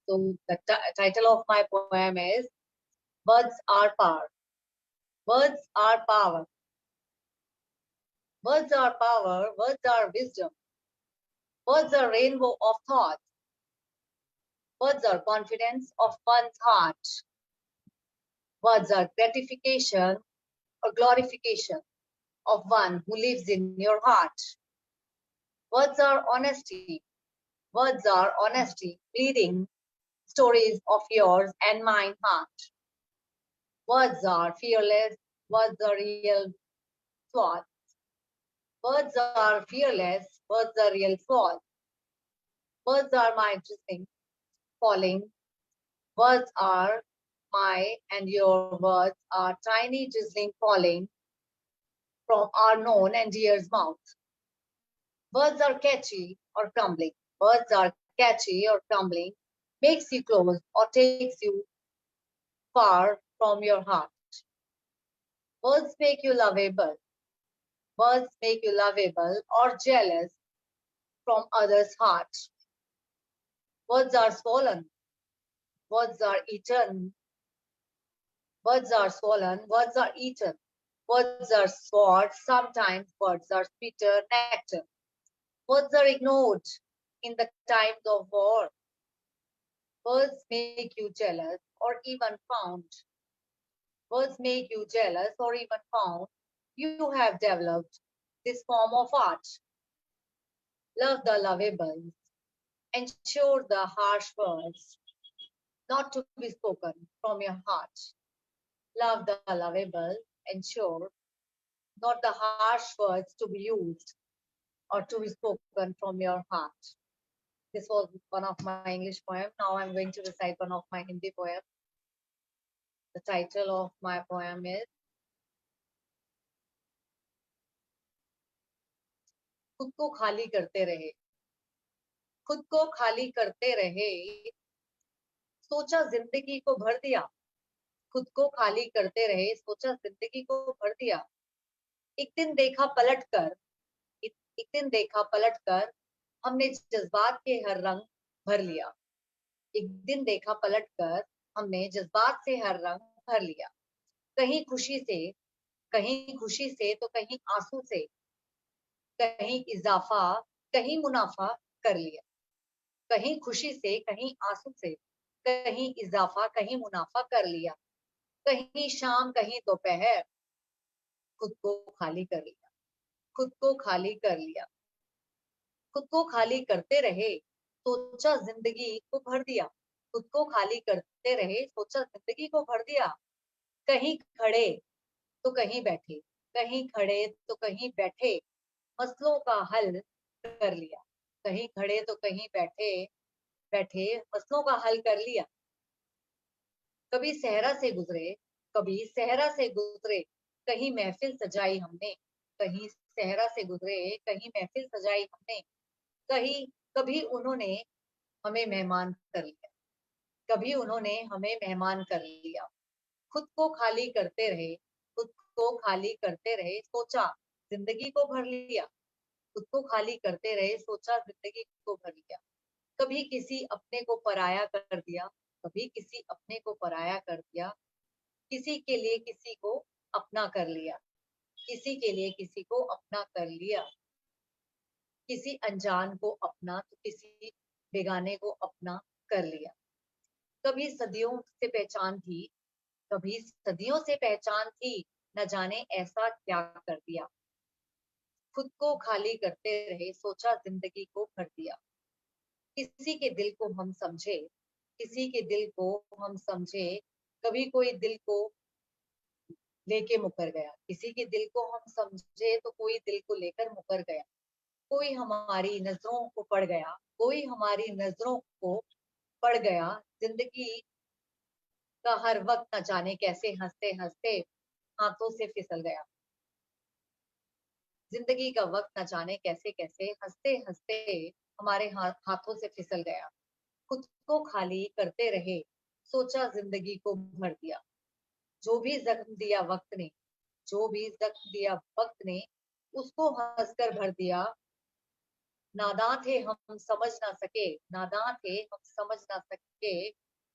So the title of my poem is Words Are Power. Words are power. Words are power. Words are wisdom. Words are rainbow of thoughts. Words are confidence of one's heart. Words are gratification or glorification of one who lives in your heart. Words are honesty. Words are honesty, pleading stories of yours and mine heart. Words are fearless. Words are real thoughts. Words are fearless. Words are real thoughts. Words are my drizzling, falling. Words are my and your words are tiny drizzling falling from our known and dear's mouth. Words are catchy or crumbling. Words are catchy or crumbling, makes you close or takes you far from your heart. Words make you lovable. Words make you lovable or jealous from others' heart. Words are swollen. Words are eaten. Words are swollen. Words are eaten. Words are swords. Sometimes words are sweeter nectar. Words are ignored in the times of war. Words make you jealous or even found. Words make you jealous or even found. You have developed this form of art. Love the lovable. Ensure the harsh words not to be spoken from your heart. Love the lovable. Ensure not the harsh words to be used or to be spoken from your heart. This was one of my English poems. Now I'm going to recite one of my Hindi poems. The title of my poem is खुद को खाली करते रहे. खुद को खाली करते रहे, सोचा जिंदगी को भर दिया. खुद को खाली करते रहे, सोचा जिंदगी को भर दिया. एक दिन देखा पलटकर हमने जज्बात के हर रंग भर लिया. एक दिन देखा पलटकर हमने जज्बात से हर रंग भर लिया. कहीं खुशी से तो कहीं आंसू से, कहीं इजाफा कहीं मुनाफा कर लिया. कहीं खुशी से कहीं आंसू से, कहीं इजाफा कहीं मुनाफा कर लिया. कहीं शाम कहीं दोपहर, खुद को खाली कर लिया. खुद को खाली कर लिया. खुद को खाली करते रहे, सोचा जिंदगी को भर दिया. खुद को खाली करते रहे, सोचा जिंदगी को भर दिया. कहीं खड़े तो कहीं बैठे, कहीं खड़े तो कहीं बैठे, मसलों का हल कर लिया। कहीं खड़े तो कहीं बैठे, बैठे मसलों का हल कर लिया। कभी सहरा से गुजरे, कभी सहरा से गुजरे, कहीं महफिल सजाई हमने। कहीं सहरा से गुजरे, कहीं महफिल सजाई हमने। कहीं कभी उन्होंने हमें मेहमान कर लिया, कभी उन्होंने हमें मेहमान कर लिया। खुद को खाली करते रहे, खुद को खाली करते रहे, सोचा जिंदगी को भर लिया। खुद को खाली करते रहे, सोचा जिंदगी को भर लिया। कभी किसी अपने को पराया कर दिया, कभी किसी अपने को पराया कर दिया। किसी के लिए किसी को अपना कर लिया, किसी के लिए किसी को अपना कर लिया। किसी अनजान को अपना तो किसी बेगाने को अपना कर लिया। कभी सदियों से पहचान थी, कभी सदियों से पहचान थी, न जाने ऐसा क्या कर दिया। खुद को खाली करते रहे, सोचा जिंदगी को भर दिया। किसी के दिल को हम समझे, किसी के दिल को हम समझे, कभी कोई दिल को लेके मुकर गया। किसी के दिल को हम समझे तो कोई दिल को लेकर मुकर गया। कोई हमारी नजरों को पड़ गया, कोई हमारी नजरों को पड़ गया। जिंदगी का हर वक्त न जाने कैसे हंसते हंसते हाथों से फिसल गया। जिंदगी का वक्त न जाने कैसे कैसे हंसते हंसते हमारे हाथों से फिसल गया। खुद को खाली करते रहे, सोचा जिंदगी को भर दिया। जो भी जख्म दिया वक्त ने, जो भी जख्म दिया वक्त ने, उसको हंसकर भर दिया। नादां थे हम समझ ना सके, नादां थे हम समझ ना सके,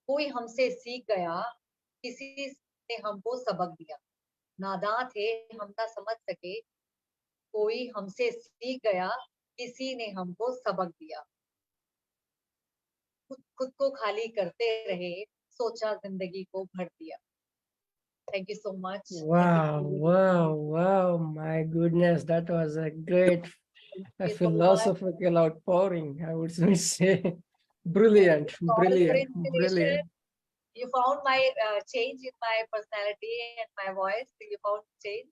कोई हमसे सीख गया, किसी ने हमको सबक दिया। नादां थे हम ना समझ सके, कोई हमसे सीख गया, किसी ने हमको सबक दिया। खुद को खाली करते रहे, सोचा जिंदगी को भर दिया। Thank you so much. Wow, my goodness, that was a great philosophical outpouring, I would say. Brilliant, brilliant, brilliant. You found my change in my personality and my voice. You found change.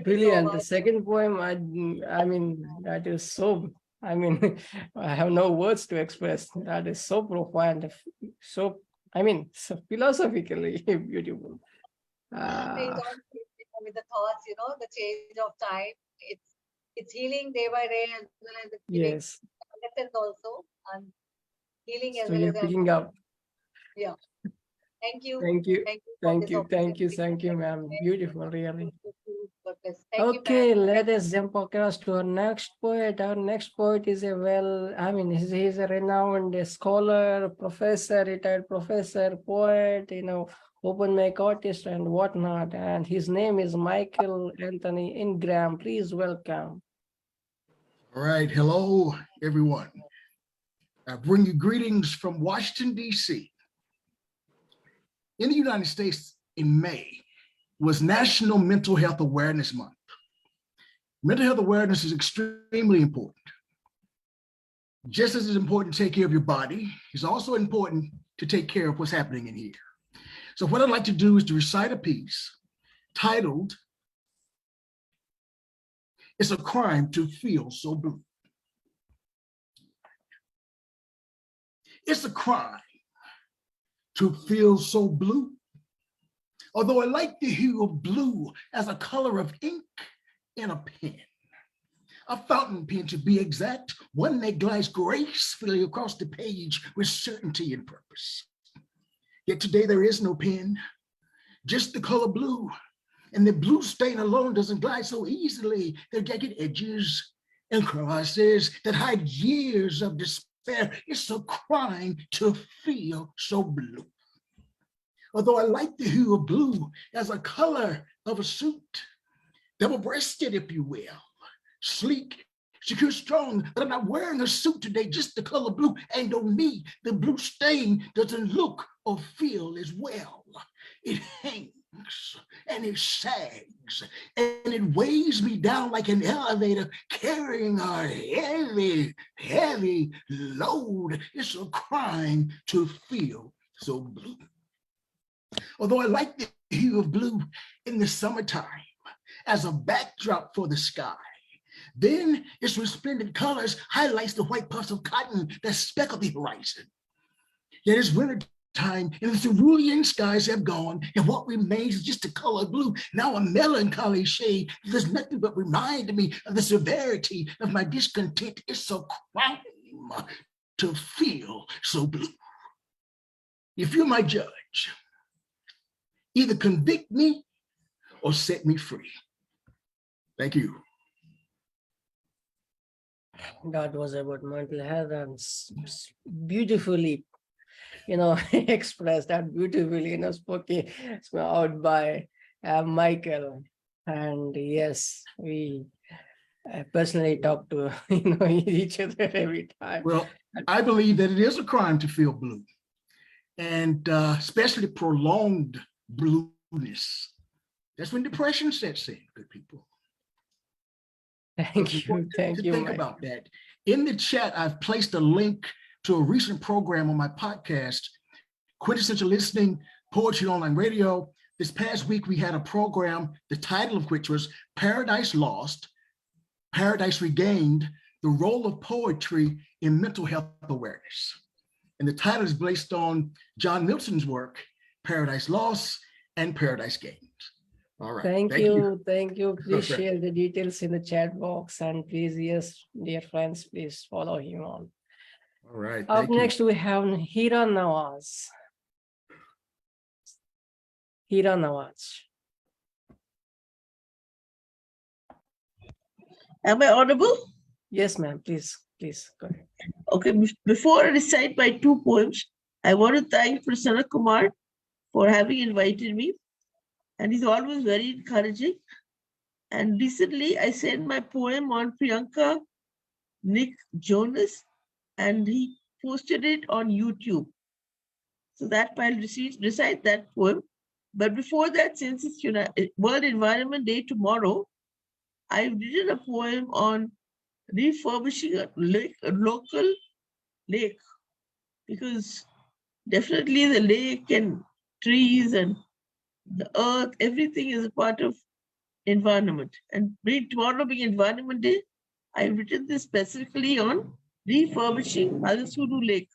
Brilliant. The second poem, I mean, that is so, I mean, I have no words to express. That is so profound, so, I mean, so philosophically beautiful. With the thoughts, you know, the change of time. It's healing day by day as well as it's healing lessons also, and healing as So well you're as picking up. Yeah. Thank you. Thank you. Thank you. Thank you, ma'am. Beautiful, really. Thank Okay, you, let us jump across to our next poet. Our next poet is he's a renowned scholar, professor, retired professor, poet, open mic artist and whatnot. And his name is Michael Anthony Ingram. Please welcome. All right. Hello, everyone. I bring you greetings from Washington, D.C. In the United States in May was National Mental Health Awareness Month. Mental health awareness is extremely important. Just as it's important to take care of your body, it's also important to take care of what's happening in here. So what I'd like to do is to recite a piece titled, "It's a Crime to Feel So Blue." It's a crime to feel so blue. Although I like the hue of blue as a color of ink in a pen, a fountain pen to be exact, one that glides gracefully across the page with certainty and purpose. Yet today there is no pen, just the color blue, and the blue stain alone doesn't glide so easily. There are jagged edges and crosses that hide years of despair. It's a crime to feel so blue. Although I like the hue of blue as a color of a suit, double-breasted, if you will, sleek, secure, strong, but I'm not wearing a suit today, just the color blue, and on me, the blue stain doesn't look or feel as well. It hangs and it sags and it weighs me down like an elevator carrying a heavy, heavy load. It's a crime to feel so blue. Although I like the hue of blue in the summertime as a backdrop for the sky, then its resplendent colors highlights the white puffs of cotton that speckle the horizon. Yet it's winter time and the cerulean skies have gone, and what remains is just the color blue, now a melancholy shade that does nothing but remind me of the severity of my discontent. It's a crime to feel so blue. If you're my judge, either convict me or set me free. Thank you. That was about mental health and beautifully, expressed that beautifully, spoken out by Michael. And yes, we personally talk to each other every time. Well, I believe that it is a crime to feel blue, and especially prolonged blueness. That's when depression sets in, good people. Thank you. Think about that. In the chat, I've placed a link to a recent program on my podcast, Quintessential Listening Poetry Online Radio. This past week, we had a program, the title of which was Paradise Lost, Paradise Regained, the Role of Poetry in Mental Health Awareness. And the title is based on John Milton's work, Paradise Lost and Paradise Gained. All right. Thank you. Please share the details in the chat box. And please, yes, dear friends, please follow him on. All right. Up next, we have Heera Nawaz. Heera Nawaz. Am I audible? Yes, ma'am. Please go ahead. Okay. Before I recite my two poems, I want to thank Prasanna Kumar for having invited me. And he's always very encouraging. And recently I sent my poem on Priyanka Nick Jonas, and he posted it on YouTube. So that I'll recite that poem. But before that, since it's World Environment Day tomorrow, I've written a poem on refurbishing a local lake, because definitely the lake and trees and the earth, everything is a part of environment. And tomorrow being Environment Day, I've written this specifically on refurbishing Halasuru Lake.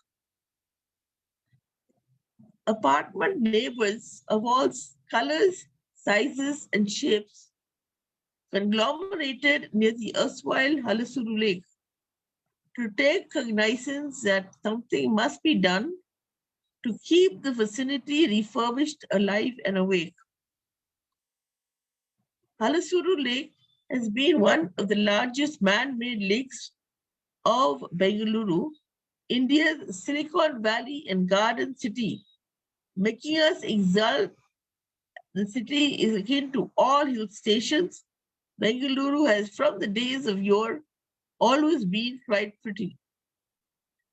Apartment neighbors of all colors, sizes, and shapes conglomerated near the erstwhile Halasuru Lake to take cognizance that something must be done to keep the vicinity refurbished, alive, and awake. Halasuru Lake has been one of the largest man-made lakes of Bengaluru, India's Silicon Valley and Garden City, making us exult. The city is akin to all hill stations. Bengaluru has, from the days of yore, always been quite pretty.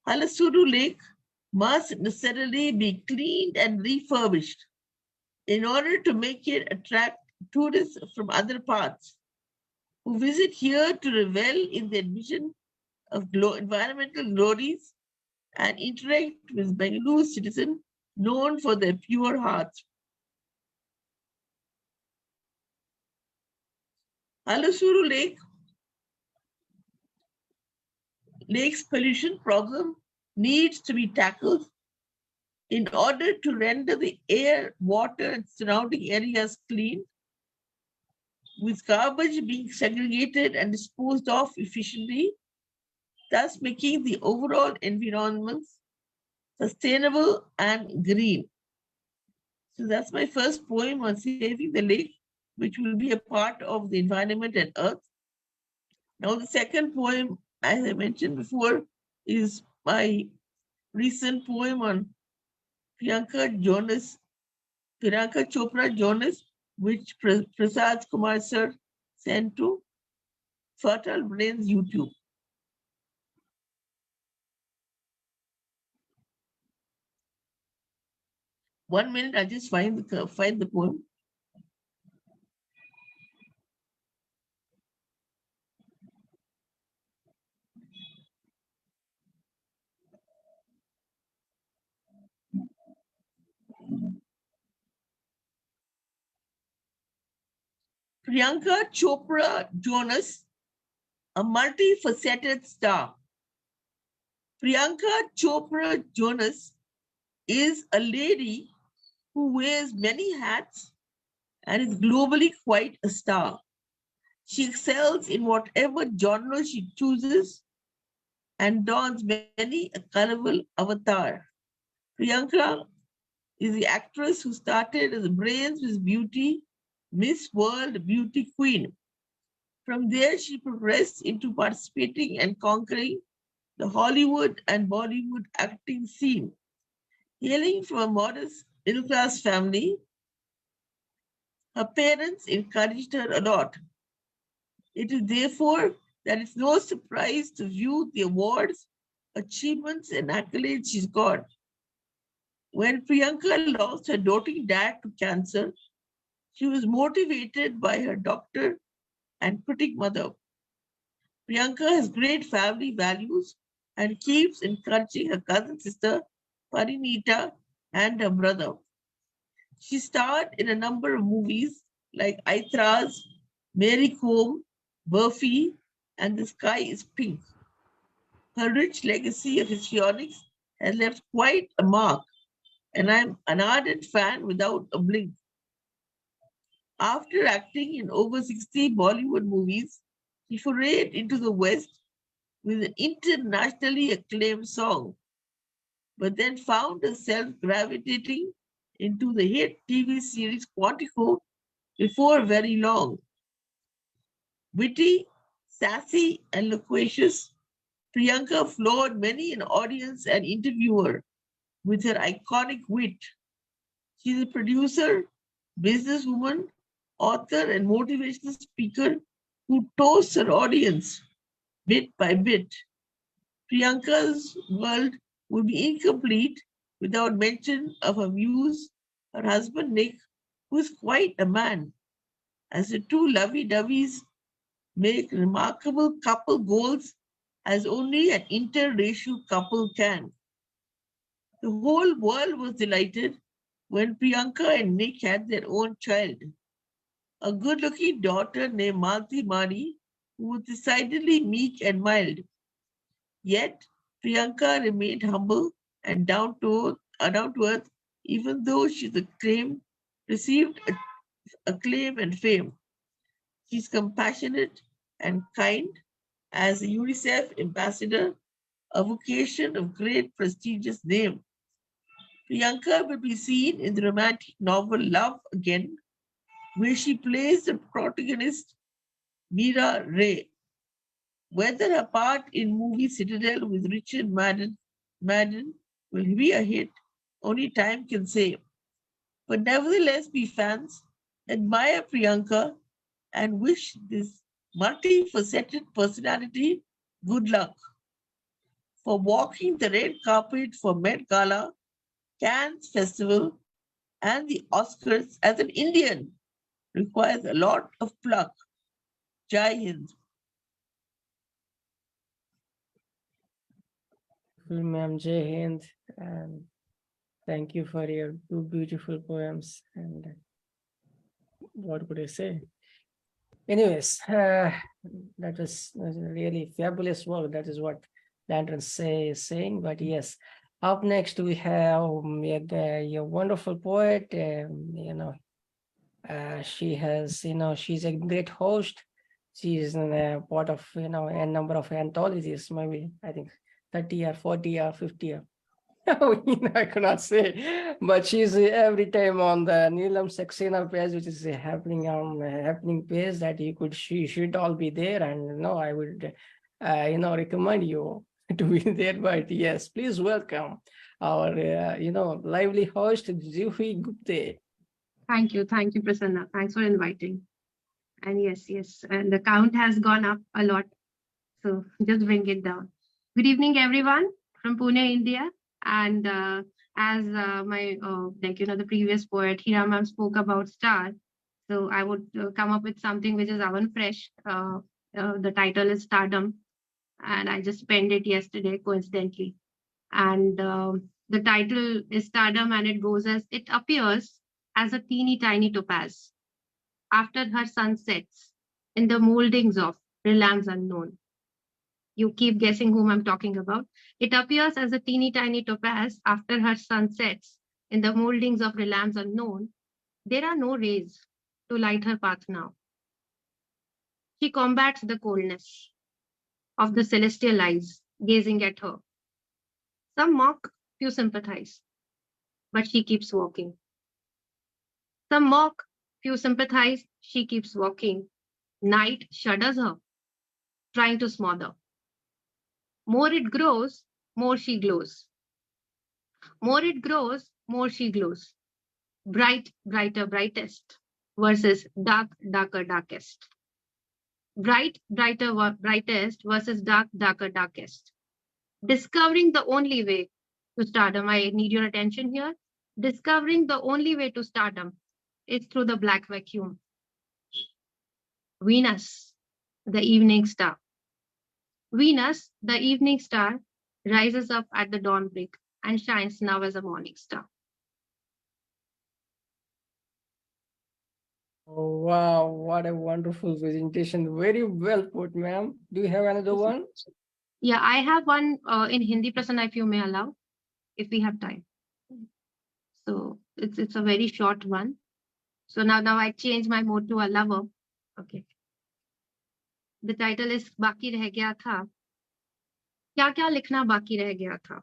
Halasuru Lake must necessarily be cleaned and refurbished in order to make it attract tourists from other parts who visit here to revel in the vision of environmental glories and interact with Bengaluru citizens known for their pure hearts. Halasuru Lake's pollution problem needs to be tackled in order to render the air, water, and surrounding areas clean, with garbage being segregated and disposed of efficiently, thus making the overall environment sustainable and green. So that's my first poem on saving the lake, which will be a part of the environment and earth. Now the second poem, as I mentioned before, is my recent poem on Priyanka Chopra Jonas, which Prasad Kumar sir sent to Fertile Brains YouTube. One minute, I just find the poem. Priyanka Chopra Jonas, a multifaceted star. Priyanka Chopra Jonas is a lady who wears many hats and is globally quite a star. She excels in whatever genre she chooses and dons many a colorful avatar. Priyanka is the actress who started as a brains with beauty, Miss World Beauty Queen. From there, she progressed into participating and conquering the Hollywood and Bollywood acting scene. Hailing from a modest middle-class family, her parents encouraged her a lot. It is therefore that it's no surprise to view the awards, achievements, and accolades she's got. When Priyanka lost her doting dad to cancer, she was motivated by her doctor and critic mother. Priyanka has great family values and keeps encouraging her cousin sister, Parinita, and her brother. She starred in a number of movies like Aitraz, Mary Kom, Burfi, and The Sky is Pink. Her rich legacy of histrionics has left quite a mark, and I'm an ardent fan without a blink. After acting in over 60 Bollywood movies, she forayed into the West with an internationally acclaimed song, but then found herself gravitating into the hit TV series Quantico before very long. Witty, sassy, and loquacious, Priyanka floored many an audience and interviewer with her iconic wit. She's a producer, businesswoman, author, and motivational speaker who toasts her audience bit by bit. Priyanka's world would be incomplete without mention of her muse, her husband Nick, who is quite a man. As the two lovey-doveys make remarkable couple goals as only an interracial couple can. The whole world was delighted when Priyanka and Nick had their own child, a good-looking daughter named Malti Mani, who was decidedly meek and mild. Yet, Priyanka remained humble and down to earth, even though received acclaim and fame. She's compassionate and kind as a UNICEF ambassador, a vocation of great prestigious name. Priyanka will be seen in the romantic novel Love Again, where she plays the protagonist Meera Rai. Whether her part in movie Citadel with Richard Madden will be a hit, only time can say. But nevertheless, we fans admire Priyanka and wish this multifaceted personality good luck. For walking the red carpet for Met Gala, Cannes Festival, and the Oscars as an Indian requires a lot of pluck. Jai Hind. Ma'am, Jai Hind, and thank you for your two beautiful poems. And what could I say? Anyways, that was really fabulous work. That is what Lantern is saying. But yes, up next we have your wonderful poet. She has, she's a great host. She is a part of, a number of anthologies, maybe I think 30 or 40 or 50 or I cannot say, but she's every time on the Neelam Saxena page, which is happening on happening page that she should all be there, and I would recommend you to be there. But yes, please welcome our lively host Juhi Gupte. Thank you, Prasanna. Thanks for inviting. And yes, and the count has gone up a lot, so just bring it down. Good evening, everyone from Pune, India. And as the previous poet Heera ma'am spoke about star, so I would come up with something which is oven fresh. The title is Stardom, and I just penned it yesterday coincidentally. And the title is Stardom, and it goes as: it appears as a teeny tiny topaz. after her sun sets in the moldings of realms unknown. You keep guessing whom I'm talking about. It appears as a teeny tiny topaz after her sun sets in the moldings of realms unknown. There are no rays to light her path now. She combats the coldness of the celestial eyes gazing at her. Some mock, few sympathize, but she keeps walking. Some mock, few sympathize, she keeps walking. Night shudders her, trying to smother. More it grows, more she glows. More it grows, more she glows. Bright, brighter, brightest versus dark, darker, darkest. Bright, brighter, brightest versus dark, darker, darkest. Discovering the only way to stardom. I need your attention here. Discovering the only way to stardom is through the black vacuum. Venus, the evening star. Venus, the evening star, rises up at the dawn break and shines now as a morning star. Oh, wow, what a wonderful presentation. Very well put, ma'am. Do you have another one? Yeah, I have one in Hindi, Prasanna, if you may allow, if we have time. So it's a very short one. So now I change my mode to a lover. Okay. The title is बाकी रह गया था. क्या क्या लिखना बाकी रह गया था.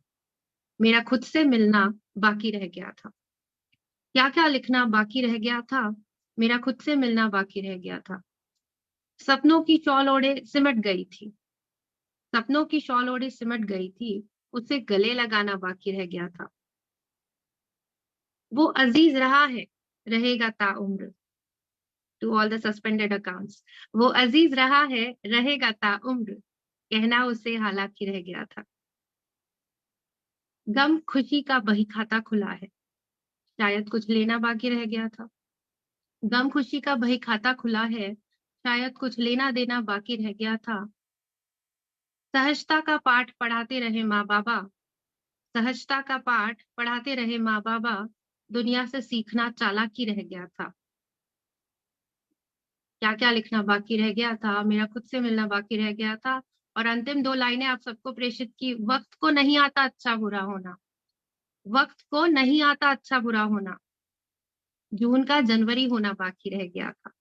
मेरा खुद से मिलना बाकी रह गया था. क्या क्या लिखना बाकी रह गया था. मेरा खुद से मिलना बाकी रह गया था. सपनों की शॉल ओढ़े सिमट गई थी. सपनों की शॉल ओढ़े सिमट गई थी. उसे गले लगाना बाकी रह गया था. वो अजीज रहा है, रहेगा ताउम्र. To all the suspended accounts. वो अजीज रहा है, रहेगा ताउम्र. कहना उसे हालांकि रह गया था. गम खुशी का बही खाता खुला है. शायद कुछ लेना बाकी रह गया था. गम खुशी का बही खाता खुला है. शायद कुछ लेना देना बाकी रह गया था. सहजता का पाठ पढ़ाते रहे माँ बाबा. सहजता का पाठ पढ़ाते रहे माँ बाबा. दुनिया से सीखना चालाकी रह गया था. क्या क्या लिखना बाकी रह गया था. मेरा खुद से मिलना बाकी रह गया था. और अंतिम दो लाइनें आप सबको प्रेषित की. वक्त को नहीं आता अच्छा बुरा होना. वक्त को नहीं आता अच्छा बुरा होना. जून का जनवरी होना बाकी रह गया था.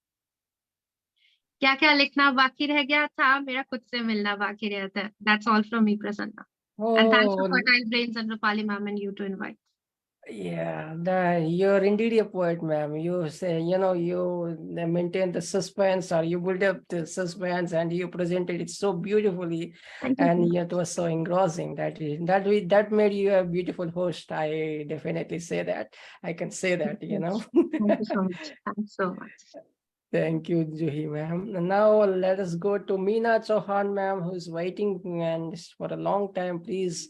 क्या क्या लिखना बाकी रह गया था. मेरा खुद से मिलना बाकी रह था. That's all from me, Prasanna. And thanks for fertile brains and Roopali ma'am and you to invite. Yeah, you're indeed a poet, ma'am. You say, you maintain the suspense, or you build up the suspense, and you presented it so beautifully, and it was so engrossing that made you a beautiful host. I definitely say that. I can say that. Thank you so much. Thanks so much. Thank you, Juhi, ma'am. And now let us go to Meena Chauhan, ma'am, who's waiting and for a long time. Please,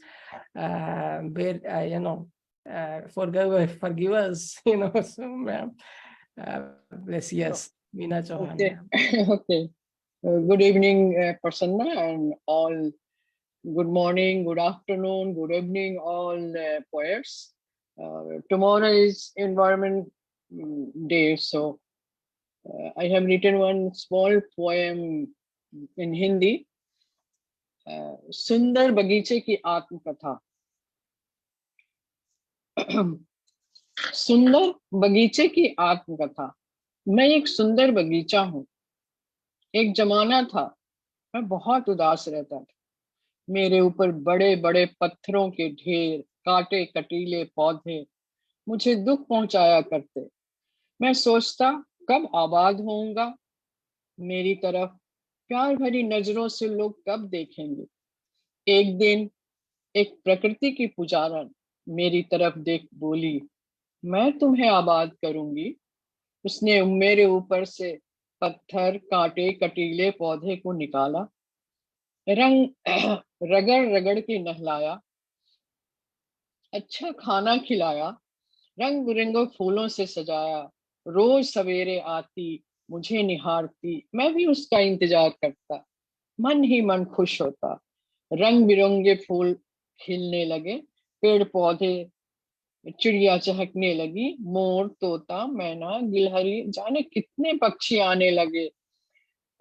forgive us, so ma'am. Bless, yes, Meena Chauhan. Okay. Okay. Good evening, Prasanna, and all. Good morning, good afternoon, good evening, all poets. Tomorrow is Environment Day, so I have written one small poem in Hindi. सुंदर बगीचे की आत्मकथा. सुंदर बगीचे की आत्मकथा. मैं एक सुंदर बगीचा हूँ. एक जमाना था मैं बहुत उदास रहता था. मेरे ऊपर बड़े बड़े पत्थरों के ढेर, कांटे कटीले पौधे मुझे दुख पहुंचाया करते. मैं सोचता कब आबाद होऊंगा. मेरी तरफ प्यार भरी नजरों से लोग कब देखेंगे. एक दिन एक प्रकृति की पुजारन मेरी तरफ देख बोली, मैं तुम्हें आबाद करूंगी. उसने मेरे ऊपर से पत्थर, कांटे, कटीले पौधे को निकाला. रंग रगड़ रगड़ के नहलाया. अच्छा खाना खिलाया. रंग बिरंगे फूलों से सजाया. रोज सवेरे आती, मुझे निहारती. मैं भी उसका इंतजार करता. मन ही मन खुश होता. रंग बिरंगे फूल खिलने लगे. पेड़ पौधे चिड़िया चहकने लगी, मोर, तोता, मैना, गिलहरी, जाने कितने पक्षी आने लगे।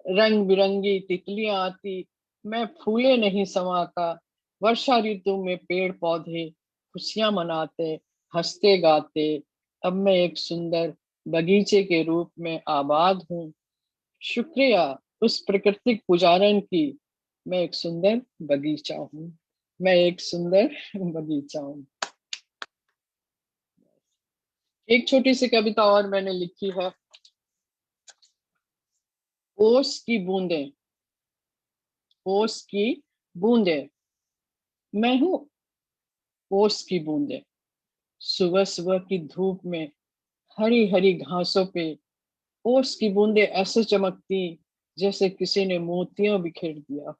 रंग बिरंगी तितलियां आती, मैं फूले नहीं समाता। वर्षा ऋतु में पेड़ पौधे खुशियां मनाते, हंसते गाते। अब मैं एक सुंदर बगीचे के रूप में आबाद हूँ। शुक्रिया उस प्राकृतिक पुजारन की, मैं एक सुंदर बगीचा हूँ। मैं एक सुंदर बगीचा हूँ। एक छोटी सी कविता और मैंने लिखी है। ओस की बूंदें, ओस की बूंदें, मैं हूँ ओस की बूंदें। सुबह सुबह की धूप में हरी हरी घासों पे ओस की बूंदें ऐसे चमकती जैसे किसी ने मोतियां बिखेर दिया।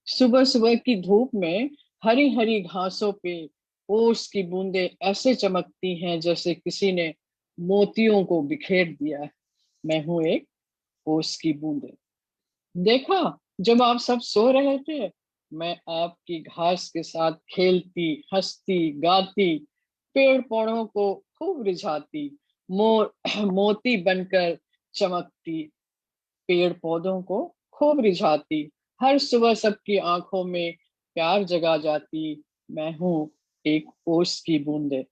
सुबह सुबह की धूप में हरी हरी घासों पे ओस की बूंदें ऐसे चमकती हैं जैसे किसी ने मोतियों को बिखेर दिया है। मैं हूं एक ओस की बूंदें। देखा, जब आप सब सो रहे थे, मैं आपकी घास के साथ खेलती, हंसती, गाती, पेड़ पौधों को खूब रिझाती, मोती बनकर चमकती, पेड़ पौधों को खूब रिझाती, हर सुबह सबकी आंखों में प्यार जगा जाती। मैं हूँ एक ओस की बूंदे।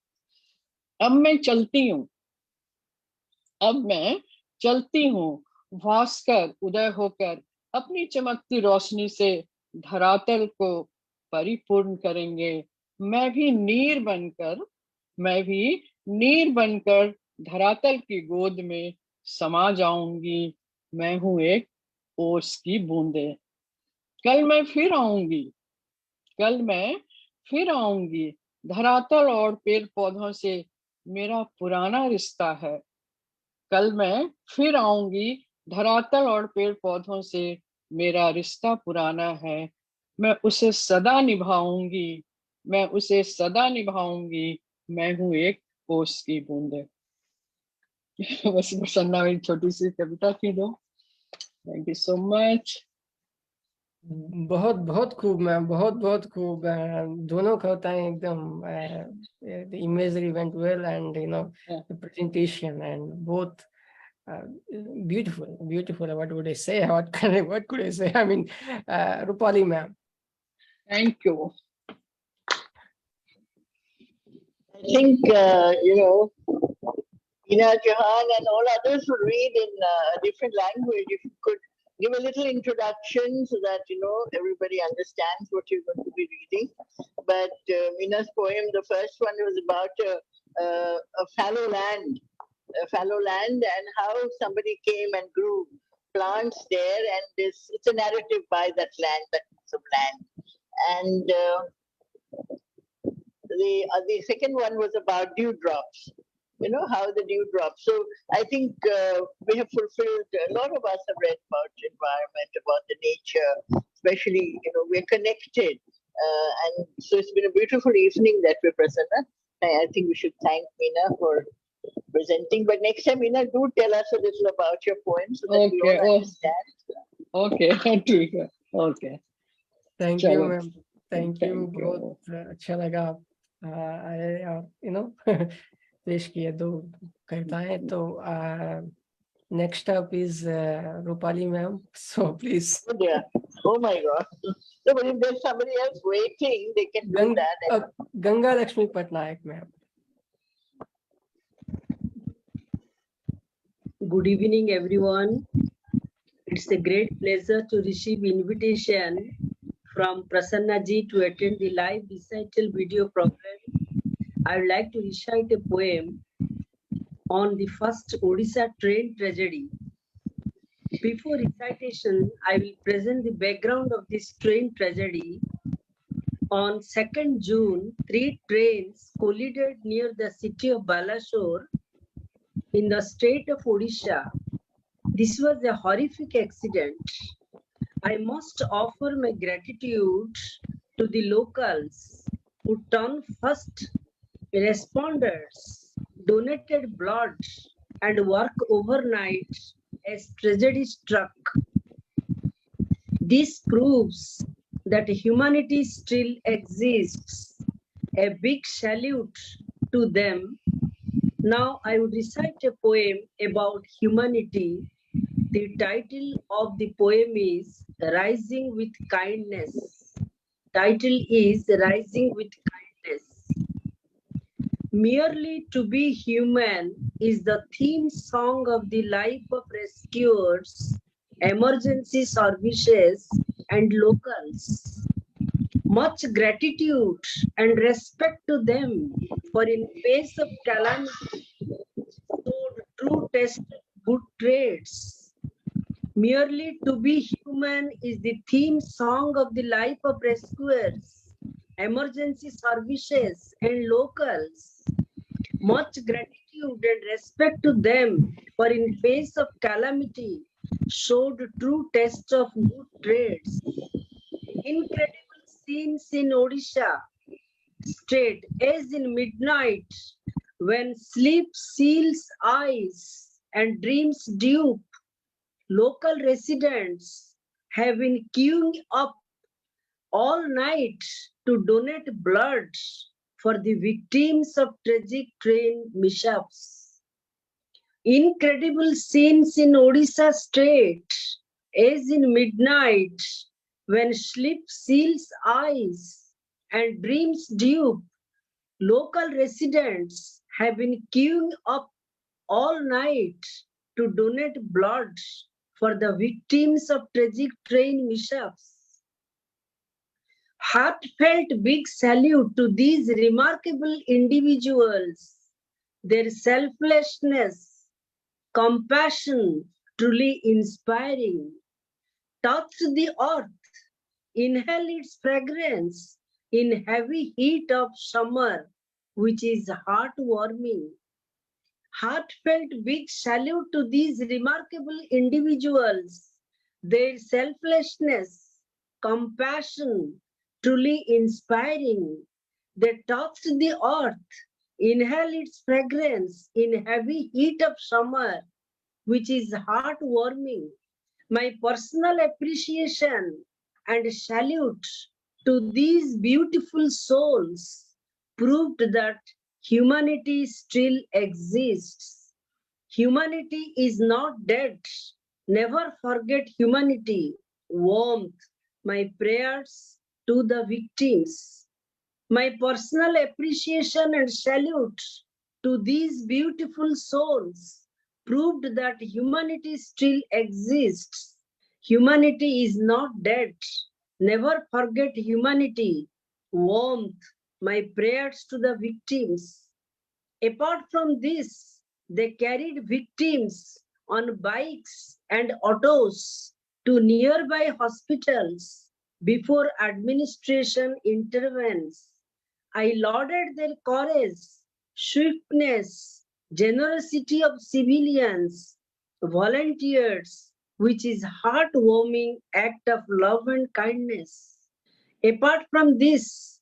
अब मैं चलती हूँ, अब मैं चलती हूँ, भास्कर उदय होकर अपनी चमकती रोशनी से धरातल को परिपूर्ण करेंगे। मैं भी नीर बनकर, मैं भी नीर बनकर धरातल की गोद में समा जाऊंगी। मैं हूं एक ओस की बूंदे। कल मैं फिर आऊंगी, कल मैं फिर आऊंगी। धरातल और पेड़ पौधों से मेरा पुराना रिश्ता है। कल मैं फिर आऊंगी, धरातल और पेड़ पौधों से मेरा रिश्ता पुराना है। मैं उसे सदा निभाऊंगी, मैं उसे सदा निभाऊंगी। मैं हूं एक ओस की बूंदे। बस प्रसन्ना मेरी छोटी सी कविता थी दो। Thank you so much. बहुत बहुत खूब मैम, बहुत बहुत खूब। दोनों कविताएं एकदम, the imagery went well, and you know the presentation, and both beautiful, beautiful. What would I say? What could I say? I mean, Roopali ma'am. Thank you. I think, Meena Chauhan and all others would read in a different language. If you could give a little introduction so that, everybody understands what you're going to be reading. But Meena's poem, the first one was about a fallow land, and how somebody came and grew plants there, and it's a narrative by that land, that piece of land. And the second one was about dewdrops, how the dewdrops. So I think we have fulfilled, a lot of us have read about environment, about the nature, especially, we're connected. And so it's been a beautiful evening that we're present. I think we should thank Meena for presenting. But next time, Meena, do tell us a little about your poems so that we all understand. Okay, okay. Thank you, ma'am. Thank you. बहुत अच्छा लगा पेश किए दो कविताएं। तो next up is Roopali ma'am. So please. Oh dear. Oh my God. So, but if there's somebody else waiting, they can do that. Gangalaxmi Patnaik ma'am. Good evening, everyone. It's a great pleasure to receive invitation from Prasanna ji to attend the live recital video program. I would like to recite a poem on the first Odisha train tragedy. Before recitation, I will present the background of this train tragedy. On 2nd June, 3 trains collided near the city of Balasore in the state of Odisha. This was a horrific accident. I must offer my gratitude to the locals who turned first responders, donated blood, and worked overnight as tragedy struck. This proves that humanity still exists. A big salute to them. Now I would recite a poem about humanity. The title of the poem is Rising with Kindness. Title is Rising with Kindness. Merely to be human is the theme song of the life of rescuers, emergency services, and locals. Much gratitude and respect to them, for in face of calamity, showed true test of good traits. Merely to be human is the theme song of the life of rescuers, emergency services, and locals. Much gratitude and respect to them, for in face of calamity, showed true test of good traits. Incredible scenes in Odisha, state as in midnight, when sleep seals eyes and dreams dupe, local residents have been queuing up all night to donate blood for the victims of tragic train mishaps. Incredible scenes in Odisha state, as in midnight, when sleep seals eyes and dreams dupe, local residents have been queuing up all night to donate blood for the victims of tragic train mishaps. Heartfelt big salute to these remarkable individuals. Their selflessness, compassion, truly inspiring. Touch the earth, inhale its fragrance in heavy heat of summer, which is heartwarming. Heartfelt big salute to these remarkable individuals. Their selflessness, compassion, truly inspiring. They touch the earth, inhale its fragrance in heavy heat of summer, which is heartwarming. My personal appreciation and salute to these beautiful souls proved that humanity still exists. Humanity is not dead. Never forget humanity. Warmth. My prayers to the victims. My personal appreciation and salute to these beautiful souls proved that humanity still exists. Humanity is not dead. Never forget humanity. Warmth. My prayers to the victims. Apart from this, they carried victims on bikes and autos to nearby hospitals before administration intervenes. I lauded their courage, swiftness, generosity of civilians, volunteers, which is heartwarming act of love and kindness. Apart from this,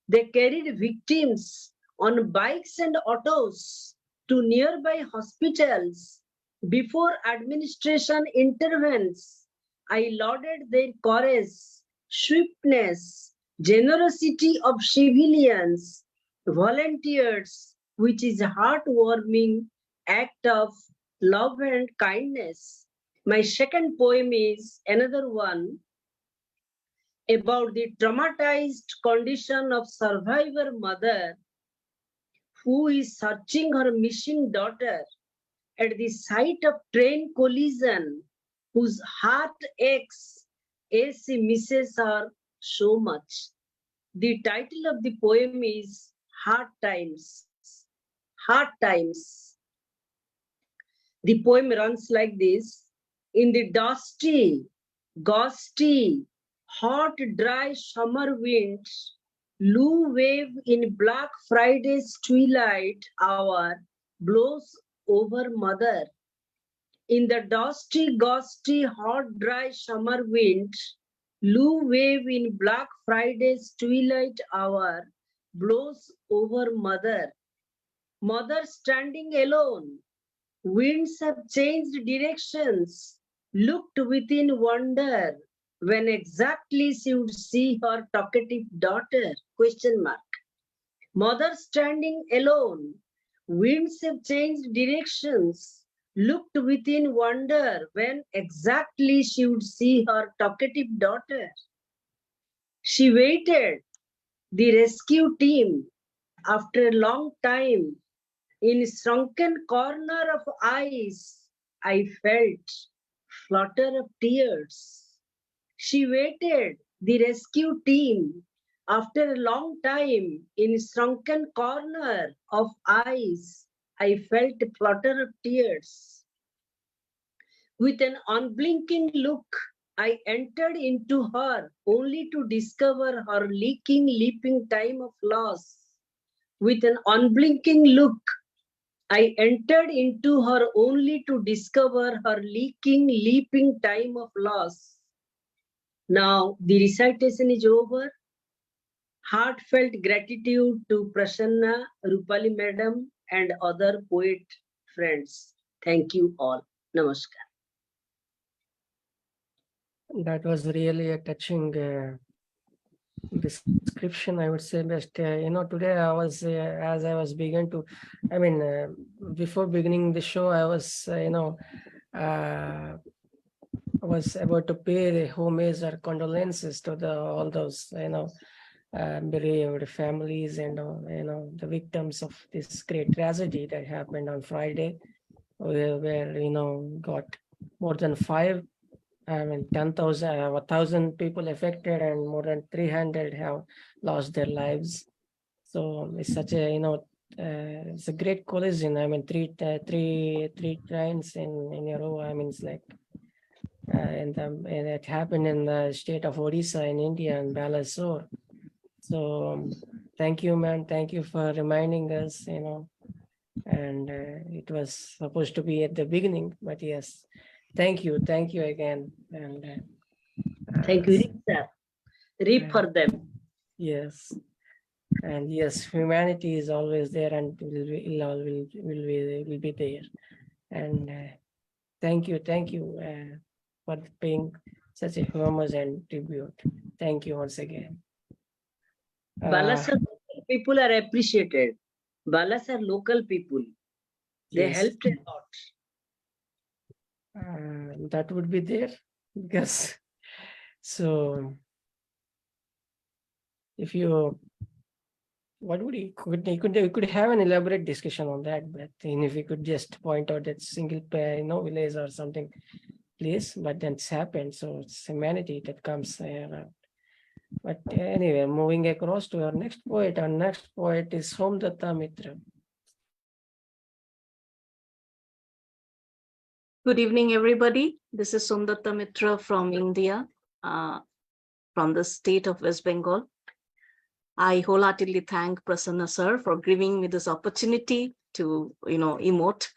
they carried victims on bikes and autos to nearby hospitals before administration intervenes. I lauded their courage, swiftness, generosity of civilians, volunteers, which is heartwarming act of love and kindness. My second poem is another one about the traumatized condition of survivor mother who is searching her missing daughter at the site of train collision, whose heart aches as she misses her so much. The title of the poem is Hard Times. Hard Times. The poem runs like this. In the dusty, gusty, hot, dry summer winds, Loo wave in Black Friday's twilight hour blows over mother. In the dusty, gusty, hot, dry summer wind, Loo wave in Black Friday's twilight hour blows over mother. Mother standing alone, winds have changed directions, looked within wonder, when exactly she would see her talkative daughter, question mark. Mother standing alone, winds have changed directions, looked within wonder when exactly she would see her talkative daughter. She waited, the rescue team, after a long time, in shrunken corner of eyes, I felt flutter of tears. She waited, the rescue team, after a long time, in shrunken corner of eyes, I felt a flutter of tears. With an unblinking look, I entered into her only to discover her leaping time of loss. With an unblinking look, I entered into her only to discover her leaping time of loss. Now the recitation is over. Heartfelt gratitude to Prasanna, Roopali Madam and other poet friends. Thank you all. Namaskar. That was really a touching description, I would say. Best, today I was, as I was beginning to, before beginning the show, I was, was about to pay the homage or condolences to all those, bereaved families and, the victims of this great tragedy that happened on Friday, where got more than 10,000, 1,000 people affected and more than 300 have lost their lives. So it's such a, it's a great collision. Three trains in a row. It's like, and it happened in the state of Odisha in India and Balasore. So thank you, man. Thank you for reminding us, and it was supposed to be at the beginning, but yes. Thank you again, and thank you, sir. Reap for them. Yes, and yes, humanity is always there and will be there. And thank you for paying such a homage and tribute. Thank you once again. Balasar people are appreciated. Balasar local people, they yes. helped a lot. That would be there because so if you we could have an elaborate discussion on that, but if you could just point out that single village or something, please. But then it's happened, so it's humanity that comes around. But anyway, moving across to our next poet. Our next poet is Somdatta Mitra. Good evening, everybody. This is Sunita Mitra from India, from the state of West Bengal. I wholeheartedly thank Prasanna sir for giving me this opportunity to, emote.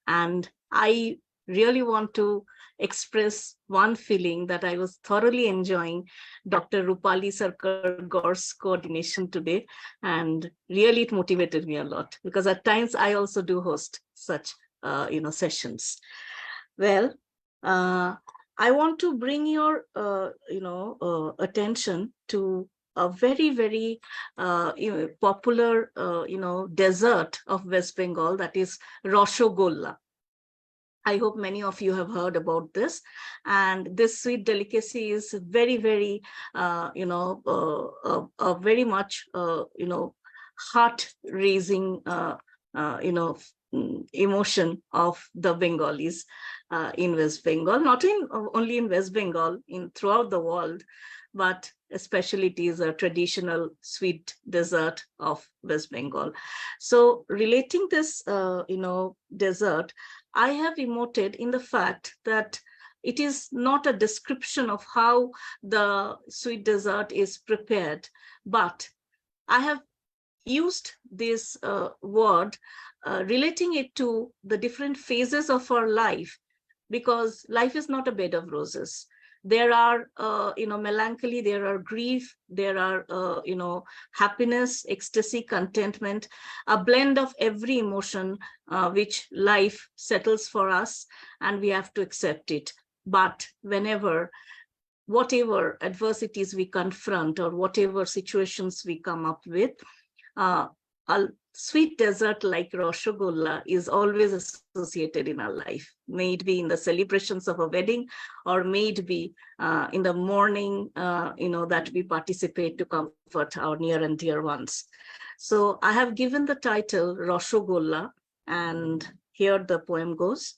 And I really want to express one feeling that I was thoroughly enjoying Dr. Roopali Sarkar's coordination today. And really it motivated me a lot because at times I also do host such, sessions. Well, I want to bring your, attention to a very, very popular, dessert of West Bengal, that is Rasgulla. I hope many of you have heard about this. And this sweet delicacy is very, very, very much, heart-raising, emotion of the Bengalis in West Bengal, not only in West Bengal, throughout the world, but especially it is a traditional sweet dessert of West Bengal. So relating this, dessert, I have emoted in the fact that it is not a description of how the sweet dessert is prepared, but I have used this word relating it to the different phases of our life, because life is not a bed of roses. There are, melancholy, there are grief, there are, happiness, ecstasy, contentment, a blend of every emotion which life settles for us, and we have to accept it. But whatever adversities we confront or whatever situations we come up with, a sweet dessert like Rasgulla is always associated in our life, may it be in the celebrations of a wedding or may it be in the morning, that we participate to comfort our near and dear ones. So I have given the title Rasgulla, and here the poem goes.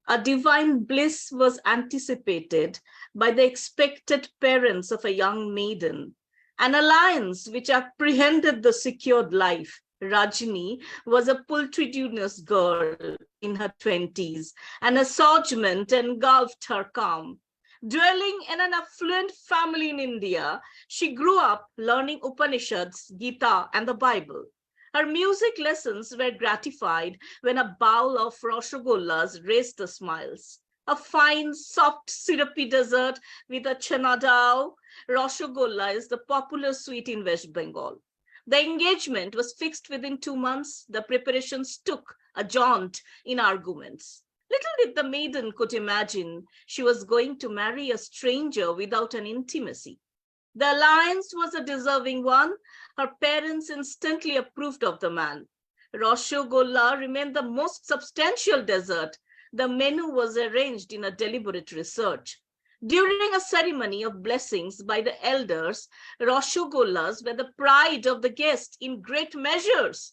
A divine bliss was anticipated by the expected parents of a young maiden, an alliance which apprehended the secured life. Rajni was a pulchritudinous girl in her 20s, and assuagement engulfed her calm. Dwelling in an affluent family in India, she grew up learning Upanishads, Gita, and the Bible. Her music lessons were gratified when a bowl of rasgullas raised the smiles. A fine, soft, syrupy dessert with a chana dal, rasgulla is the popular sweet in West Bengal. The engagement was fixed within 2 months. The preparations took a jaunt in arguments. Little did the maiden could imagine she was going to marry a stranger without an intimacy. The alliance was a deserving one. Her parents instantly approved of the man. Rasgulla remained the most substantial dessert. The menu was arranged in a deliberate research. During a ceremony of blessings by the elders, rasgullas were the pride of the guest in great measures.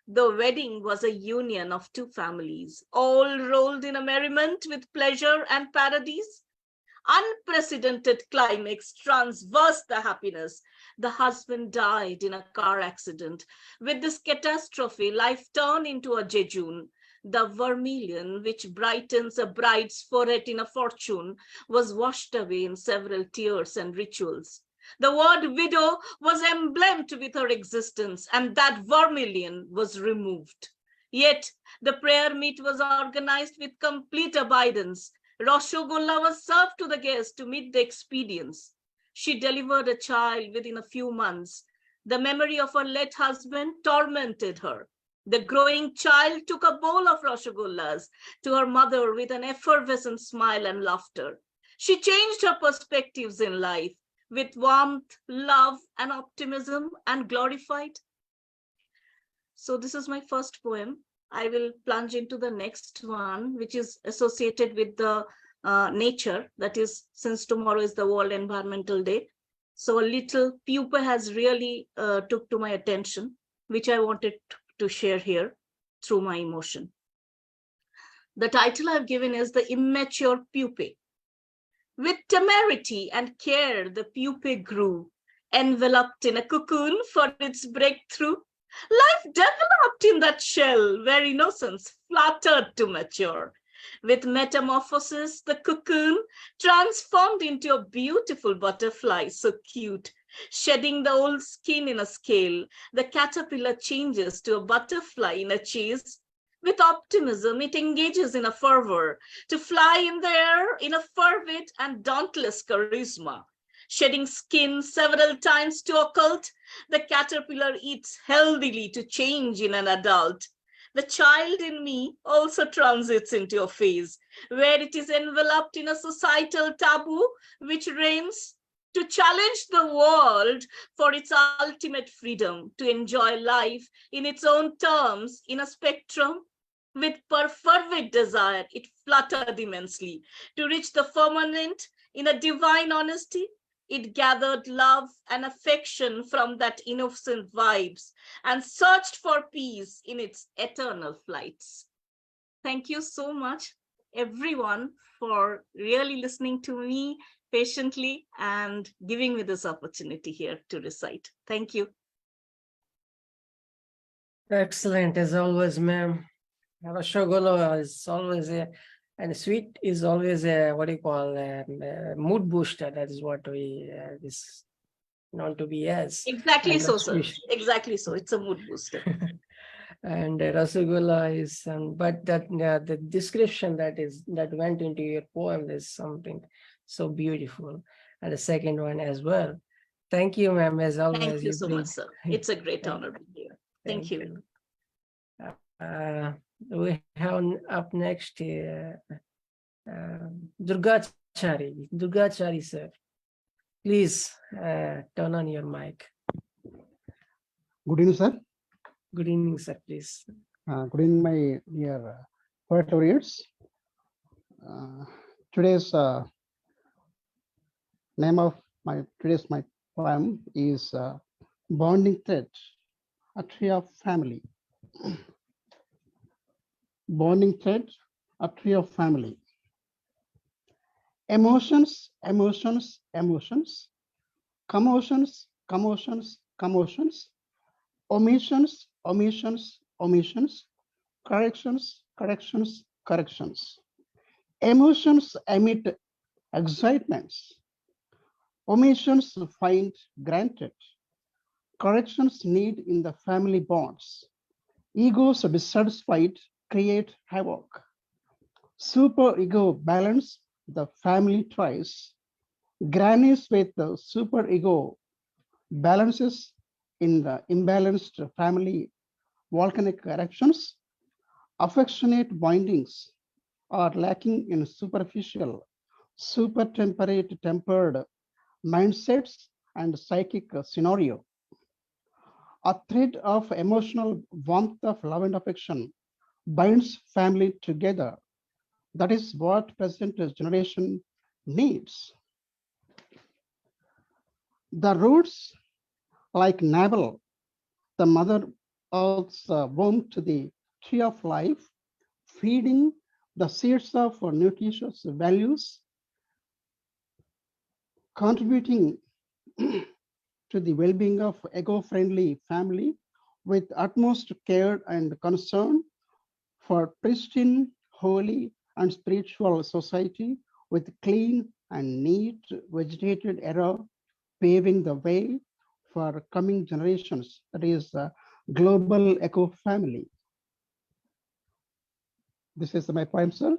The wedding was a union of two families, all rolled in a merriment with pleasure and paradise. Unprecedented climax transversed the happiness. The husband died in a car accident. With this catastrophe, life turned into a jejune. The vermilion, which brightens a bride's forehead in a fortune, was washed away in several tears and rituals. The word widow was emblemed with her existence, and that vermilion was removed. Yet the prayer meet was organized with complete abidance. Rasgulla was served to the guests to meet the expedience. She delivered a child within a few months. The memory of her late husband tormented her. The growing child took a bowl of rasgullas to her mother with an effervescent smile and laughter. She changed her perspectives in life with warmth, love, and optimism, and glorified. So this is my first poem. I will plunge into the next one, which is associated with the nature. That is, since tomorrow is the World Environmental Day. So a little pupa has really took to my attention, which I wanted to share here through my emotion. The title I've given is The Immature Pupae. With temerity and care, the pupae grew, enveloped in a cocoon for its breakthrough. Life developed in that shell where innocence fluttered to mature. With metamorphosis, the cocoon transformed into a beautiful butterfly, so cute. Shedding the old skin in a scale, the caterpillar changes to a butterfly in a chase. With optimism, it engages in a fervor to fly in the air in a fervid and dauntless charisma. Shedding skin several times to occult, the caterpillar eats healthily to change in an adult. The child in me also transits into a phase where it is enveloped in a societal taboo which reigns to challenge the world for its ultimate freedom to enjoy life in its own terms in a spectrum. With fervid desire, it fluttered immensely to reach the firmament in a divine honesty. It gathered love and affection from that innocent vibes and searched for peace in its eternal flights. Thank you so much, everyone, for really listening to me patiently and giving me this opportunity here to recite. Thank you. Excellent, as always, ma'am. Rasgulla is always and sweet is always a mood booster. That is what we is known to be as. Exactly so, sir. Exactly so. It's a mood booster. And Rasgulla is, but that the description that went into your poem is something so beautiful, and the second one as well. Thank you, ma'am. As always, thank you so much, sir. It's a great honor being here. Thank you. We have up next Durgachari, sir. Please turn on your mic. Good evening, sir. Good evening, sir, please. Good evening, my dear poet laureates. Today's name of my poem is Bonding Thread, a Tree of Family. Bonding Thread, a Tree of Family. Emotions, emotions, emotions. Commotions, commotions, commotions. Omissions, omissions, omissions. Corrections, corrections, corrections. Emotions emit excitements. Omissions find granted. Corrections need in the family bonds. Egos dissatisfied create havoc. Super ego balance the family ties. Grannies with the super ego balances in the imbalanced family volcanic erections. Affectionate bindings are lacking in superficial, super tempered mindsets and psychic scenario. A thread of emotional warmth of love and affection binds family together. That is what present generation needs. The roots, like Nabal, the mother earth's womb to the tree of life, feeding the seeds of nutritious values, contributing to the well-being of eco-friendly family with utmost care and concern for pristine, holy, and spiritual society with clean and neat vegetated era, paving the way for coming generations. That is global eco-family. This is my poem, sir,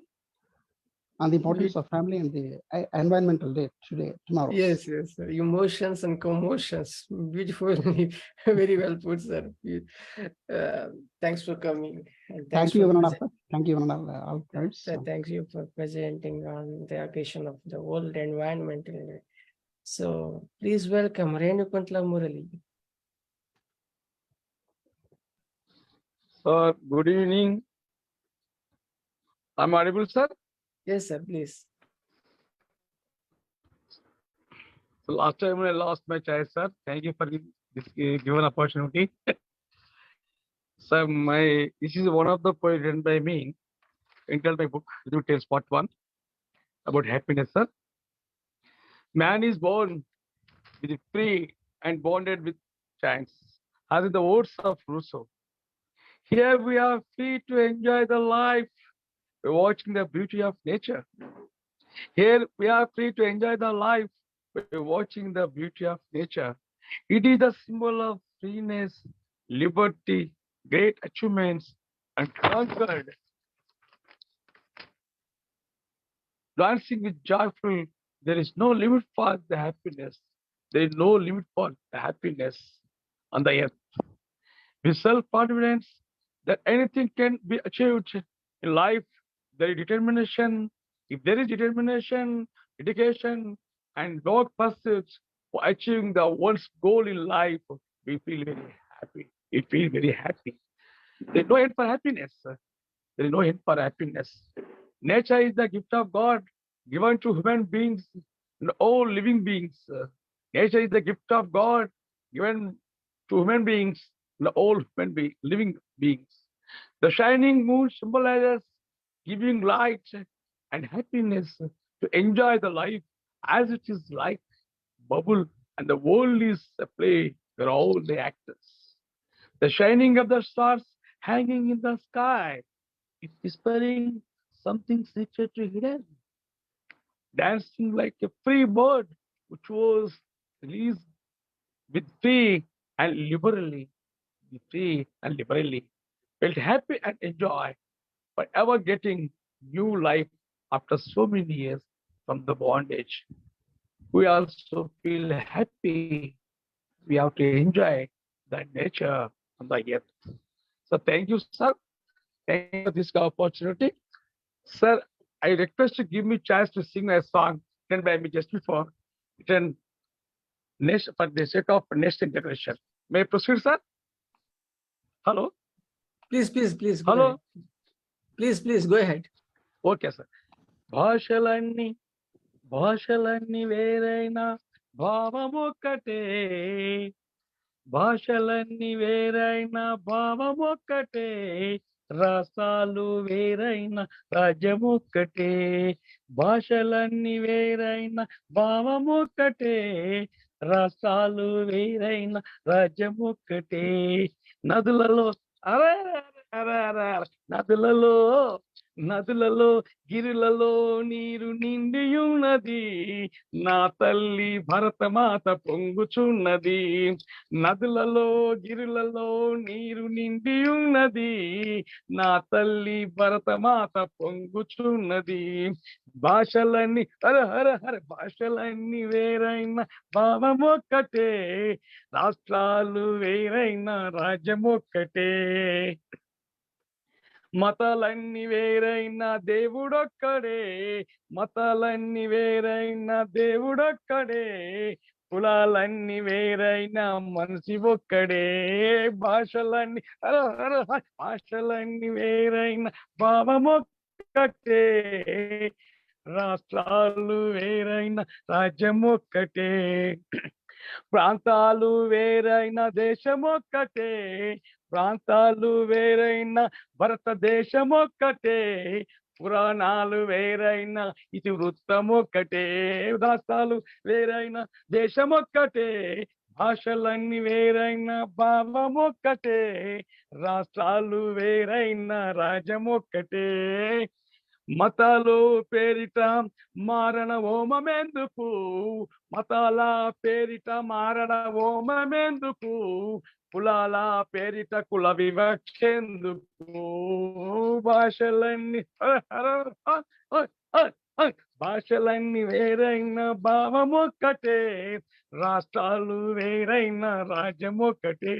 on the importance of family and the environmental day today, tomorrow. Yes, yes, sir. Emotions and commotions. Beautifully, very well put, sir. Thanks for coming. And Thank you, thank you, all friends. Thank you for presenting on the occasion of the World Environmental Day. So please welcome Renukuntla Murali. Sir, good evening. I'm audible, sir? Yes, sir, please. So last time I lost my choice, sir. Thank you for this given opportunity. Sir, this is one of the poems written by me in my book, New Tales Part 1, about happiness, sir. Man is born with free and bonded with chance, as in the words of Rousseau. Here we are free to enjoy the life by watching the beauty of nature. Here we are free to enjoy the life by watching the beauty of nature. It is the symbol of freeness, liberty, great achievements, and conquered. Dancing with joyful, there is no limit for the happiness. There is no limit for the happiness on the earth. With self-confidence that anything can be achieved in life, there is determination. If there is determination, dedication, and dog pursuits for achieving the one's goal in life, we feel very happy. We feel very happy. There is no end for happiness. There is no end for happiness. Nature is the gift of God given to human beings and all living beings. Nature is the gift of God given to human beings and all living beings. The shining moon symbolizes giving light and happiness to enjoy the life as it is like bubble, and the world is a play where all the actors. The shining of the stars hanging in the sky is whispering something secretly hidden. Dancing like a free bird which was released with free and liberally, felt happy and enjoy for ever getting new life after so many years from the bondage. We also feel happy. We have to enjoy the nature on the earth. So thank you, sir. Thank you for this opportunity. Sir, I request to give me chance to sing a song written by me just before, written for the sake of next integration. May I proceed, sir? Hello? Please, go Hello? ahead. Please, go ahead. Okay, sir. భాషలన్నీ వేరైనా భావమొక్కటే భాషలన్నీ వేరైనా భావమొక్కటే రసాలు వేరైన రాజ్యమొక్కటే భాషలన్నీ వేరైన భావమొక్కటే రసాలు వేరైన రాజ్యమొక్కటే నదులలో అరే అరే అరే నదులలో గిరులలో నీరు నిండియున్నది నా తల్లి భరతమాత పొంగుచున్నది నదులలో గిరులలో నీరు నిండియున్నది నా తల్లి భరతమాత పొంగుచున్నది భాషలన్నీ భాషలన్నీ వేరైన భావమొక్కటే రాష్ట్రాలు వేరైన రాజ్యమొక్కటే మతాలన్నీ వేరైన దేవుడొక్కడే మతాలన్నీ వేరైన దేవుడొక్కడే కులాలన్నీ వేరైన మనిషి ఒక్కడే భాషలన్నీ భాషలన్నీ వేరైన భావమొక్కటే రాష్ట్రాలు వేరైన రాజ్యమొక్కటే ప్రాంతాలు వేరైన దేశమొక్కటే ప్రాంతాలు వేరైన భారతదేశమొక్కటే పురాణాలు వేరైన ఇతివృత్తమొక్కటే రాష్ట్రాలు వేరైన దేశమొక్కటే భాషలన్నీ వేరైన భావమొక్కటే రాష్ట్రాలు వేరైన రాజ్యమొక్కటే మతాలు పేరిట మారణ హోమమెందుకు మతాల పేరిట మారణ హోమమెందుకు కులాల పేరిట కుల వివక్షెందుకు భాషలన్నీ భాషలన్నీ వేరైన భావమొక్కటే రాష్ట్రాలు వేరైన రాజ్యమొక్కటే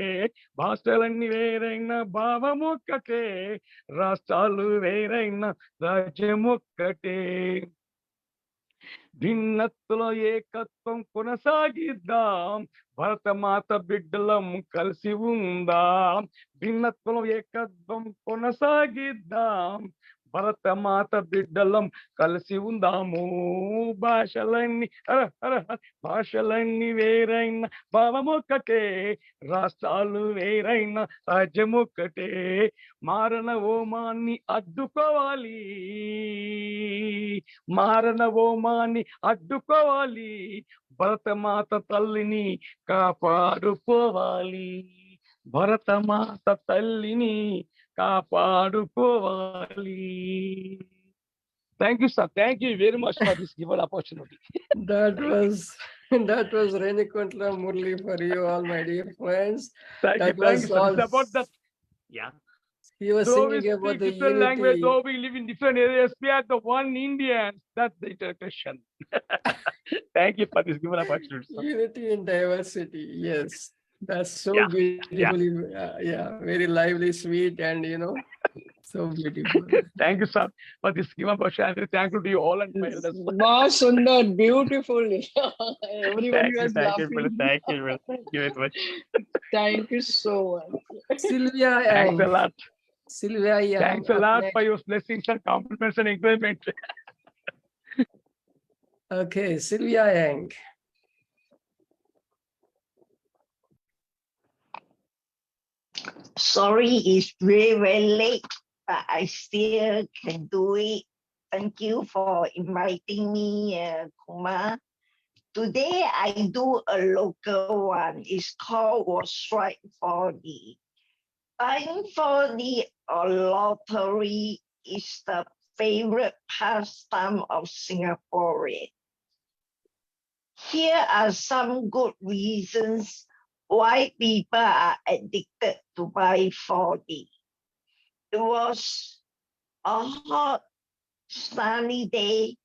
భాషలన్నీ వేరైన భావమొక్కటే రాష్ట్రాలు వేరైన రాజ్యమొక్కటే భిన్నత్తులో ఏకత్వం కొనసాగిద్దాం భరతమాత బిడ్డలం కలిసి ఉందాం భిన్నత్వంలో ఏకత్వం కొనసాగిద్దాం భరతమాత బిడ్డలం కలిసి ఉందాము భాషలన్నీ వేరైన భావమొక్కటే రాష్ట్రాలు వేరైన రాజ్యమొక్కటే మారణ హోమాన్ని అడ్డుకోవాలి మారణ హోమాన్ని అడ్డుకోవాలి భరతమాత తల్లిని కాపాడుకోవాలి భరతమాత తల్లిని కాపాడుకోవాలి. Thank you, sir. Thank you very much for this given opportunity. That was Renukuntla Murali for you all, my dear friends. Thank you, sir. It's about that. Yeah. He was though we singing about speak the different unity. language, though we live in different areas, we are the one Indians. That's the interpretation. Thank you for this given opportunity, sir. Unity in diversity. Yes, that's so Yeah, beautifully. Very lively, sweet, and so beautiful. Thank you, sir, for this given opportunity. Thank you to you all and my elders. Wow, Sundar, beautiful. Everybody was Thank laughing. you very much. Thank you so much. Sylvia Thanks a Yang. lot. Sylvia Yang. Thanks a lot for your blessings and compliments and encouragement. Okay, Sylvia Yang. Sorry, it's very late, but I still can do it. Thank you for inviting me, Kumar. Today I do a local one. It's called Was Strike for the Buying for the lottery is the favorite pastime of Singaporeans. Here are some good reasons why people are addicted to buy 4D. It was a hot, sunny day.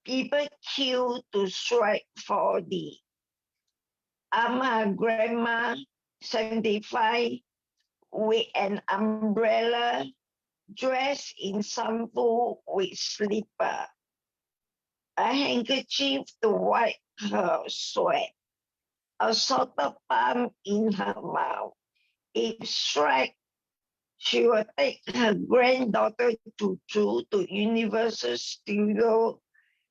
People queue to strike 4D. My grandma, 75, with an umbrella, dressed in sample with slipper, a handkerchief to wipe her sweat, a salted palm in her mouth. It struck She will take her granddaughter Tutu to Universal Studio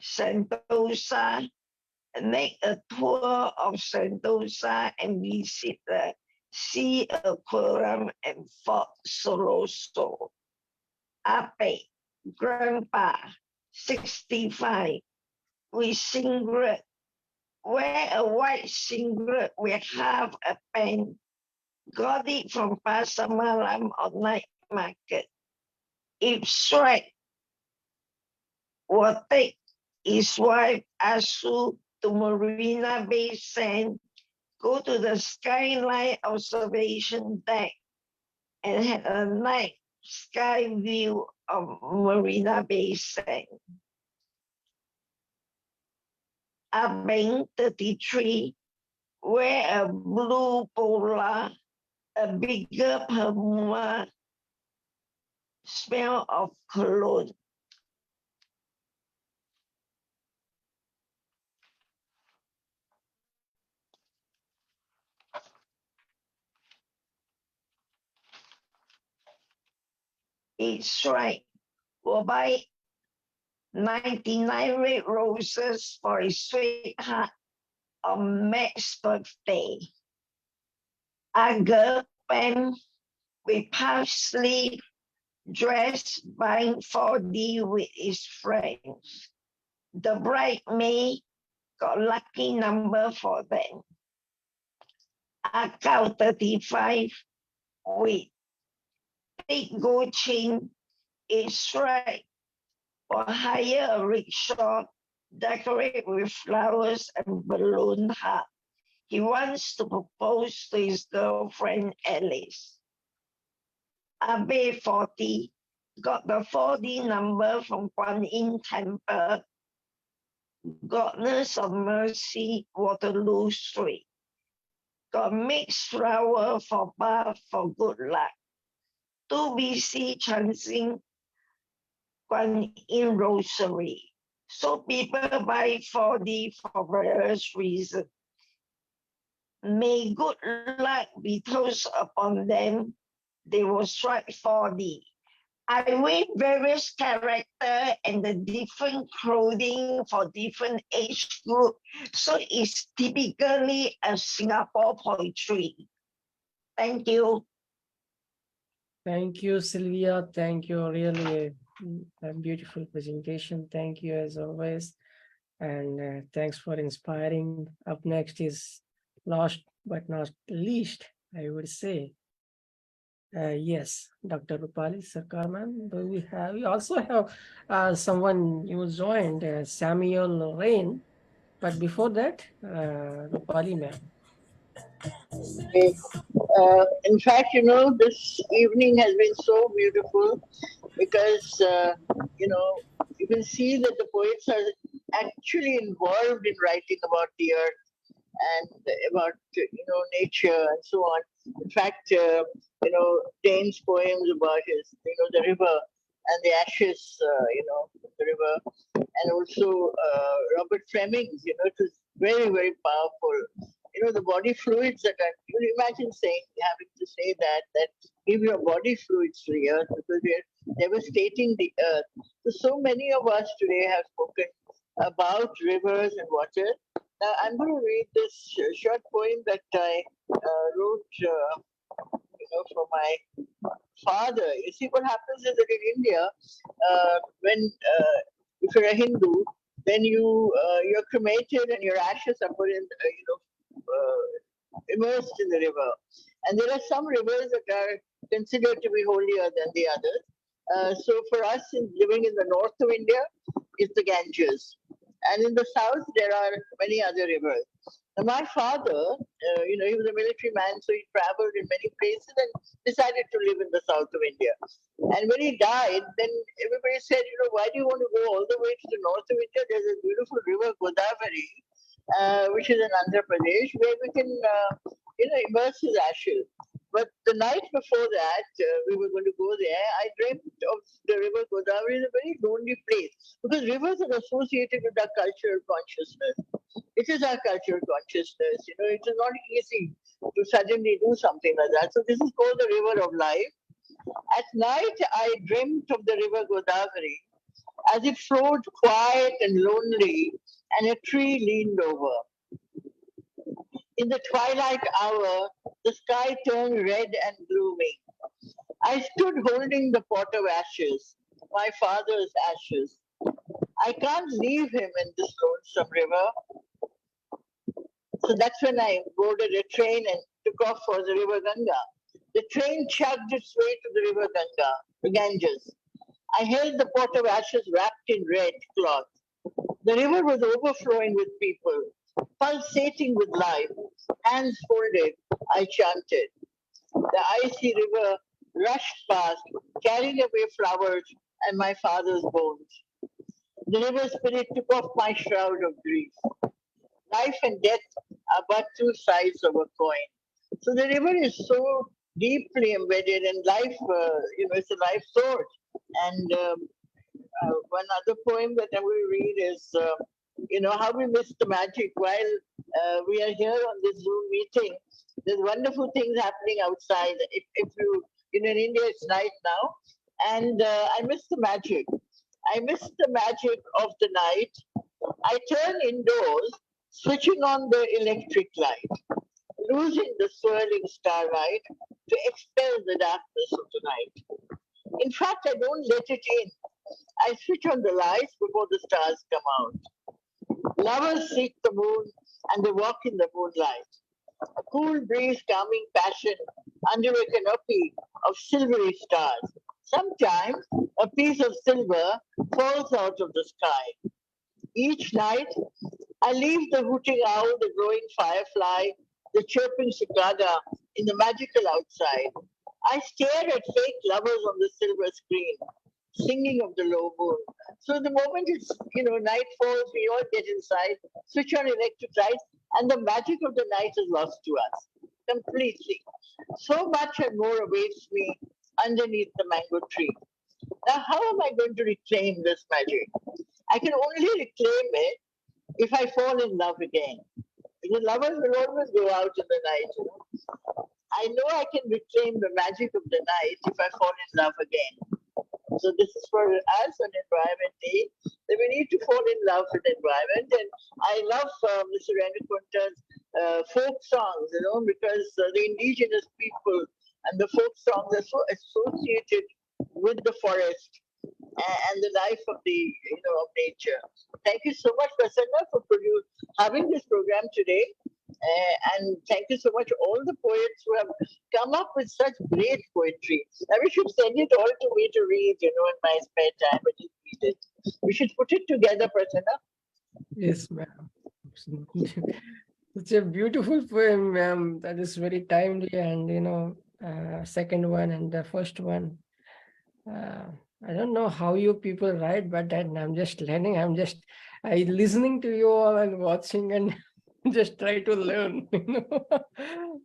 Sentosa and make a tour of Sentosa and visit the Sea Aquarium and Fort Soloso. Ape, Grandpa, 65, with singlet. Wear a white singlet with half a pen. Got it from Pasar Malam or night market. If Shrek will take his wife Asu to Marina Bay Sands, go to the skyline observation deck and have a night sky view of Marina Bay Sands. Abeng, 33, wear a blue polo, a bigger Puma, smell of cologne. It's right. We'll buy 99 red roses for his sweetheart on Max's birthday. A girl pen with puff sleeve dress buying 4D with his friends. The bridesmaid got lucky number for them. A cow 35 with big gold chain is right. Or hire a rickshaw, decorate with flowers and balloon heart. He wants to propose to his girlfriend Alice. Abe 40 got the 4D number from Guan Yin Temple, Goddess of Mercy, Waterloo Street. Got mixed flower for bath for good luck. 2 BC chancing Guan Yin Rosary. So people buy 4D for various reasons. May good luck be toast upon them. They will strike 4D. I wear various character and the different clothing for different age group. So it's typically a Singapore poetry. Thank you. Thank you, Sylvia. Thank you. Really a beautiful presentation. Thank you as always. And thanks for inspiring. Up next is last but not least, I would say. Yes, Dr. Roopali Sarkarman. We also have someone who joined, Samuel Rain. But before that, Roopali ma'am. In fact, this evening has been so beautiful because, you can see that the poets are actually involved in writing about the earth and about, nature and so on. In fact, Dane's poems about his, the river and the ashes, the river, and also Robert Fleming's, it was very, very powerful. The body fluids that are, you imagine having to say that give your body fluids to the earth because we're devastating the earth. So many of us today have spoken about rivers and water. Now I'm going to read this short poem that I wrote, for my father. You see, what happens is that in India, when if you're a Hindu, then you're cremated and your ashes are put in, immersed in the river. And there are some rivers that are considered to be holier than the others. So for us living in the north of India, it's the Ganges. And in the south, there are many other rivers. Now, my father, he was a military man, so he traveled in many places and decided to live in the south of India. And when he died, then everybody said, why do you want to go all the way to the north of India? There's a beautiful river, Godavari, which is in Andhra Pradesh, where we can, immerse his ashes. But the night before that, we were going to go there. I dreamt of the river Godavari in a very lonely place because rivers are associated with our cultural consciousness. It is our cultural consciousness. It is not easy to suddenly do something like that. So this is called the river of life. At night, I dreamt of the river Godavari as it flowed quiet and lonely, and a tree leaned over. In the twilight hour, the sky turned red and gloomy. I stood holding the pot of ashes, my father's ashes. I can't leave him in this lonesome river. So that's when I boarded a train and took off for the river Ganga. The train chugged its way to the river Ganga, the Ganges. I held the pot of ashes wrapped in red cloth. The river was overflowing with people, pulsating with life. Hands folded, I chanted. The icy river rushed past, carrying away flowers and my father's bones. The river spirit took off my shroud of grief. Life and death are but two sides of a coin. So the river is so deeply embedded, and life, it's a life source. And one other poem that I will read is, how we miss the magic while we are here on this Zoom meeting. There's wonderful things happening outside. If you, in India, it's night now, and I miss the magic. I miss the magic of the night. I turn indoors, switching on the electric light, losing the swirling starlight to expel the darkness of the night. In fact, I don't let it in. I switch on the lights before the stars come out. Lovers seek the moon and they walk in the moonlight. A cool breeze calming passion under a canopy of silvery stars. Sometimes a piece of silver falls out of the sky. Each night, I leave the hooting owl, the glowing firefly, the chirping cicada in the magical outside. I stare at fake lovers on the silver screen, singing of the low moon. So the moment it's, night falls, we all get inside, switch on electric lights, and the magic of the night is lost to us completely. So much and more awaits me underneath the mango tree. Now, how am I going to reclaim this magic? I can only reclaim it if I fall in love again. Because lovers will always go out in the night. I know I can reclaim the magic of the night if I fall in love again. So this is for us on Environment Day, that we need to fall in love with the environment. And I love Mr. Renukunta's folk songs, because the indigenous people and the folk songs are so associated with the forest and the life of the of nature. Thank you so much, Prasanna, for having this program today. And thank you so much, all the poets who have come up with such great poetry. I wish you'd send it all to me to read, in my spare time. I just read it. We should put it together, Prasanna. Yes, ma'am. Such a beautiful poem, ma'am. That is very timely, and second one and the first one. I don't know how you people write, but I'm just learning. I'm just listening to you all and watching and just try to learn,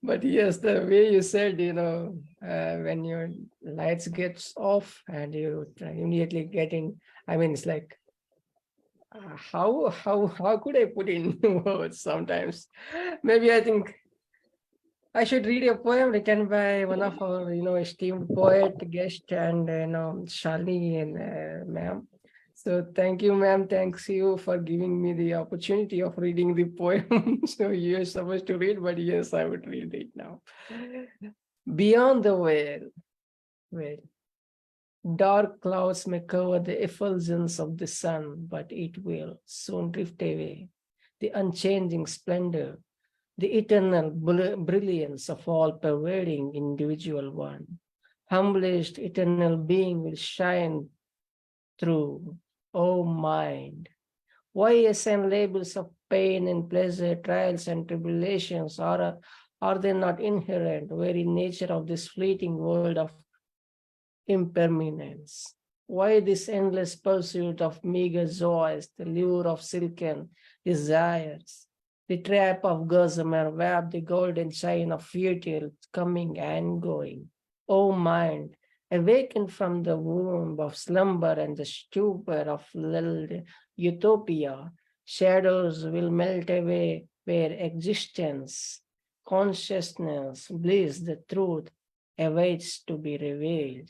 But yes, the way you said, when your lights gets off and you immediately get in, it's like, how could I put in words sometimes? Maybe I think I should read a poem written by one of our, esteemed poet, guest, and, Shalini and ma'am. So thank you, ma'am. Thanks you for giving me the opportunity of reading the poem. So you're supposed to read, but yes, I would read it now. Beyond the veil, dark clouds may cover the effulgence of the sun, but it will soon drift away. The unchanging splendor, the eternal brilliance of all-pervading individual one. Humblest eternal being will shine through. O mind, why assign labels of pain and pleasure, trials and tribulations? Are they not inherent, very nature of this fleeting world of impermanence? Why this endless pursuit of meager joys, the lure of silken desires, the trap of gossamer web, the golden chain of futile coming and going? O mind, awakened from the womb of slumber and the stupor of lulled utopia, shadows will melt away where existence, consciousness, bliss, the truth, awaits to be revealed.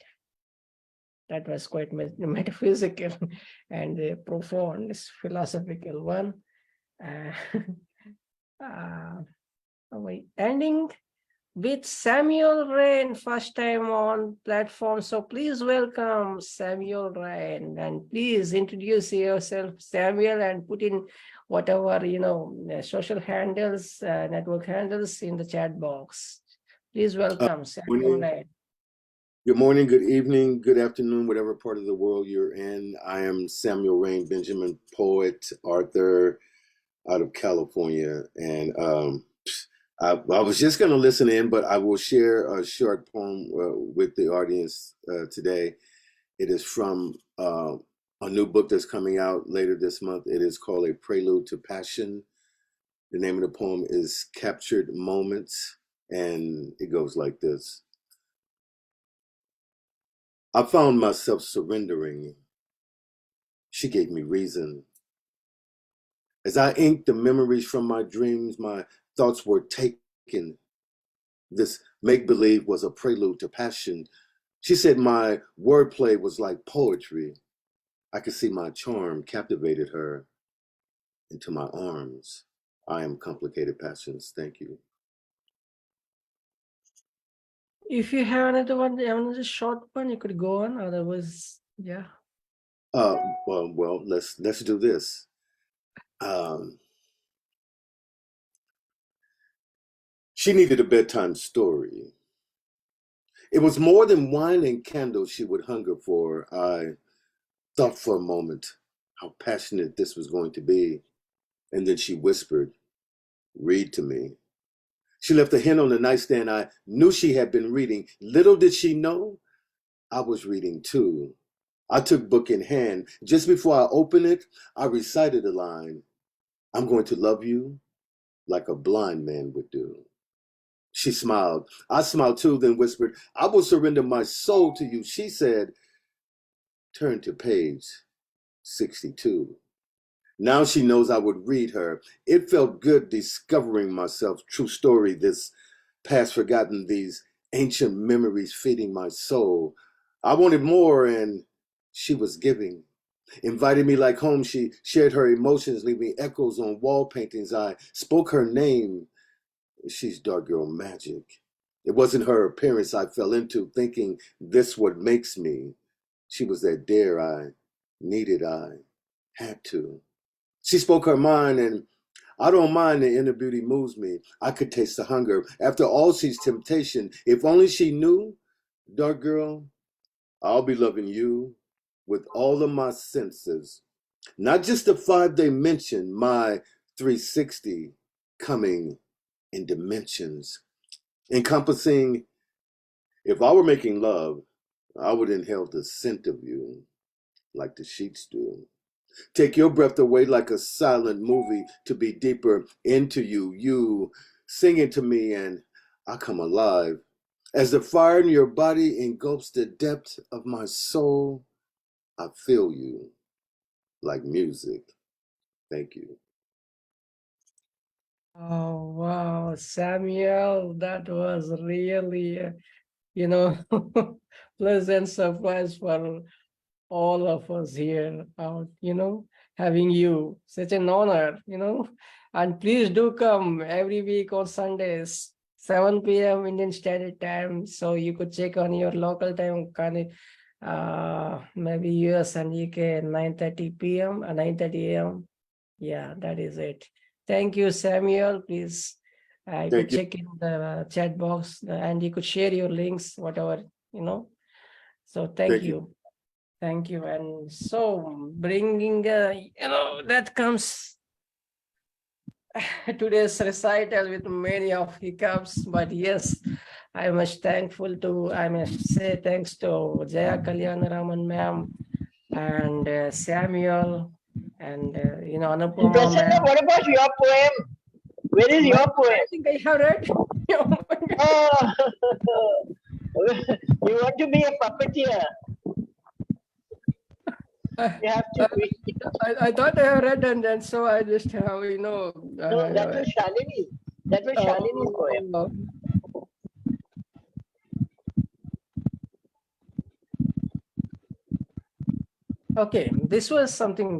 That was quite metaphysical and a profound philosophical one. Ending with Samuel Rain, first time on platform. So please welcome Samuel Rain, and please introduce yourself, Samuel, and put in whatever, social handles, network handles in the chat box. Please welcome Samuel Rain. Good morning, good evening, good afternoon, whatever part of the world you're in. I am Samuel Rain Benjamin, poet, author out of California. And I was just going to listen in, but I will share a short poem with the audience today. It is from a new book that's coming out later this month. It is called A Prelude to Passion. The name of the poem is Captured Moments, and it goes like this. I found myself surrendering. She gave me reason. As I inked the memories from my dreams, my thoughts were taken. This make-believe was a prelude to passion. She said my wordplay was like poetry. I could see my charm captivated her into my arms. I am Complicated Passions. Thank you. If you have another one, another short one, you could go on. Otherwise, yeah. Well, let's do this. She needed a bedtime story. It was more than wine and candles she would hunger for. I thought for a moment how passionate this was going to be. And then she whispered, read to me. She left a hint on the nightstand. I knew she had been reading. Little did she know, I was reading too. I took book in hand. Just before I opened it, I recited a line. I'm going to love you like a blind man would do. She smiled. I smiled too, then whispered, I will surrender my soul to you. She said, turn to page 62. Now she knows I would read her. It felt good discovering myself. True story, this past forgotten, these ancient memories feeding my soul. I wanted more, and she was giving. Invited me like home, she shared her emotions, leaving echoes on wall paintings. I spoke her name. She's dark girl magic. It wasn't her appearance I fell into, thinking this what makes me. She was that dare I needed, I had to. She spoke her mind, and I don't mind the inner beauty moves me. I could taste the hunger. After all she's temptation, if only she knew, dark girl, I'll be loving you with all of my senses. Not just the 5 they mention, my 360 coming in dimensions, encompassing, if I were making love, I would inhale the scent of you like the sheets do. Take your breath away like a silent movie to be deeper into you. You singing to me and I come alive. As the fire in your body engulfs the depth of my soul, I feel you like music. Thank you. Oh, wow, Samuel, that was really, pleasant surprise for all of us here out, having you, such an honor, and please do come every week on Sundays, 7 p.m. Indian Standard Time. So you could check on your local time, maybe US and UK, 9:30 p.m. and 9:30 a.m. Yeah, that is it. Thank you, Samuel. Please, you could check in the chat box and you could share your links, whatever, So thank you. Thank you. And so bringing, that comes today's recital with many of hiccups, but yes, I must say thanks to Jaya Kalyanaraman ma'am and Samuel and, Anupama Prasanna, ma'am. what about your poem? Where is your poem? I think I have read. Oh, you want to be a puppeteer? You have to read. I thought I have read, and then so I just have, No, that was Shalini. That was Shalini's poem. Okay, this was something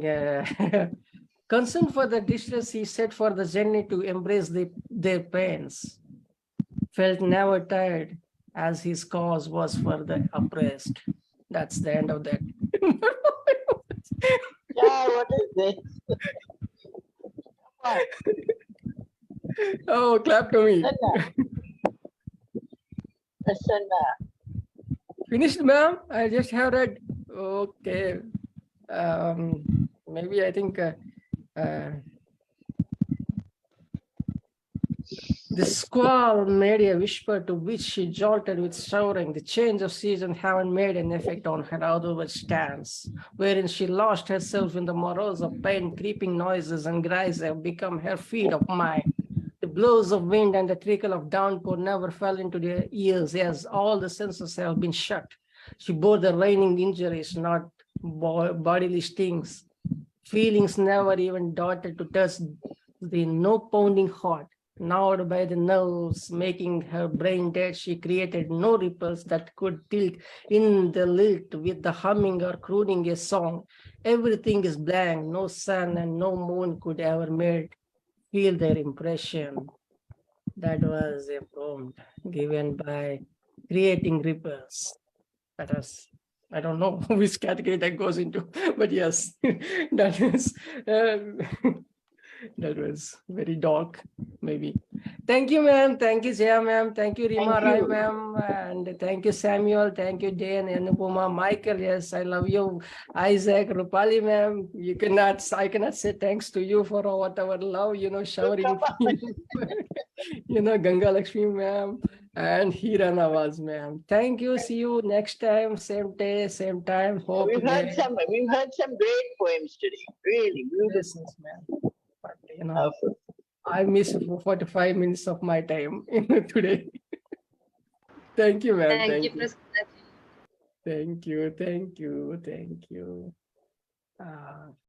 concern for the distress he set for the journey to embrace their pains, felt never tired as his cause was for the oppressed. That's the end of that. Yeah, what is this? Come on. Oh, clap to me. Prasanna. Finished, ma'am? I just have read. Okay. Maybe I think the squall made a whisper to which she jolted with shouting. The change of season haven't made an effect on her outward stance, wherein she lost herself in the morose of pain, creeping noises and cries have become her feet of mind. The blows of wind and the trickle of downpour never fell into their ears, as all the senses have been shut. She bore the raining injuries, not bodily stings. Feelings never even dared to touch the no pounding heart. Gnawed by the nerves, making her brain dead, she created no ripples that could tilt in the lilt with the humming or crooning a song. Everything is blank, no sun and no moon could ever feel their impression. That was a poem given by Creating Ripples. That was, I don't know which category that goes into, but yes, that is. That was very dark, maybe. Thank you, ma'am. Thank you, Jaya, ma'am. Thank you, Reema Thank Rai, you. ma'am. And thank you, Samuel. Thank you, Dane, Anupama, Michael. Yes, I love you. Isaac, Roopali, ma'am. I cannot say thanks to you for whatever love, showering. Gangalaxmi, ma'am. And Heera Nawaz, ma'am. Thank you. See you next time. Same day, same time. Hope We've heard some great poems today. Really beautiful. Yes, ma'am. But, I missed 45 minutes of my time today. Thank you, ma'am. Thank you, Thank you. Prasanna. Thank you. Thank you. Thank you.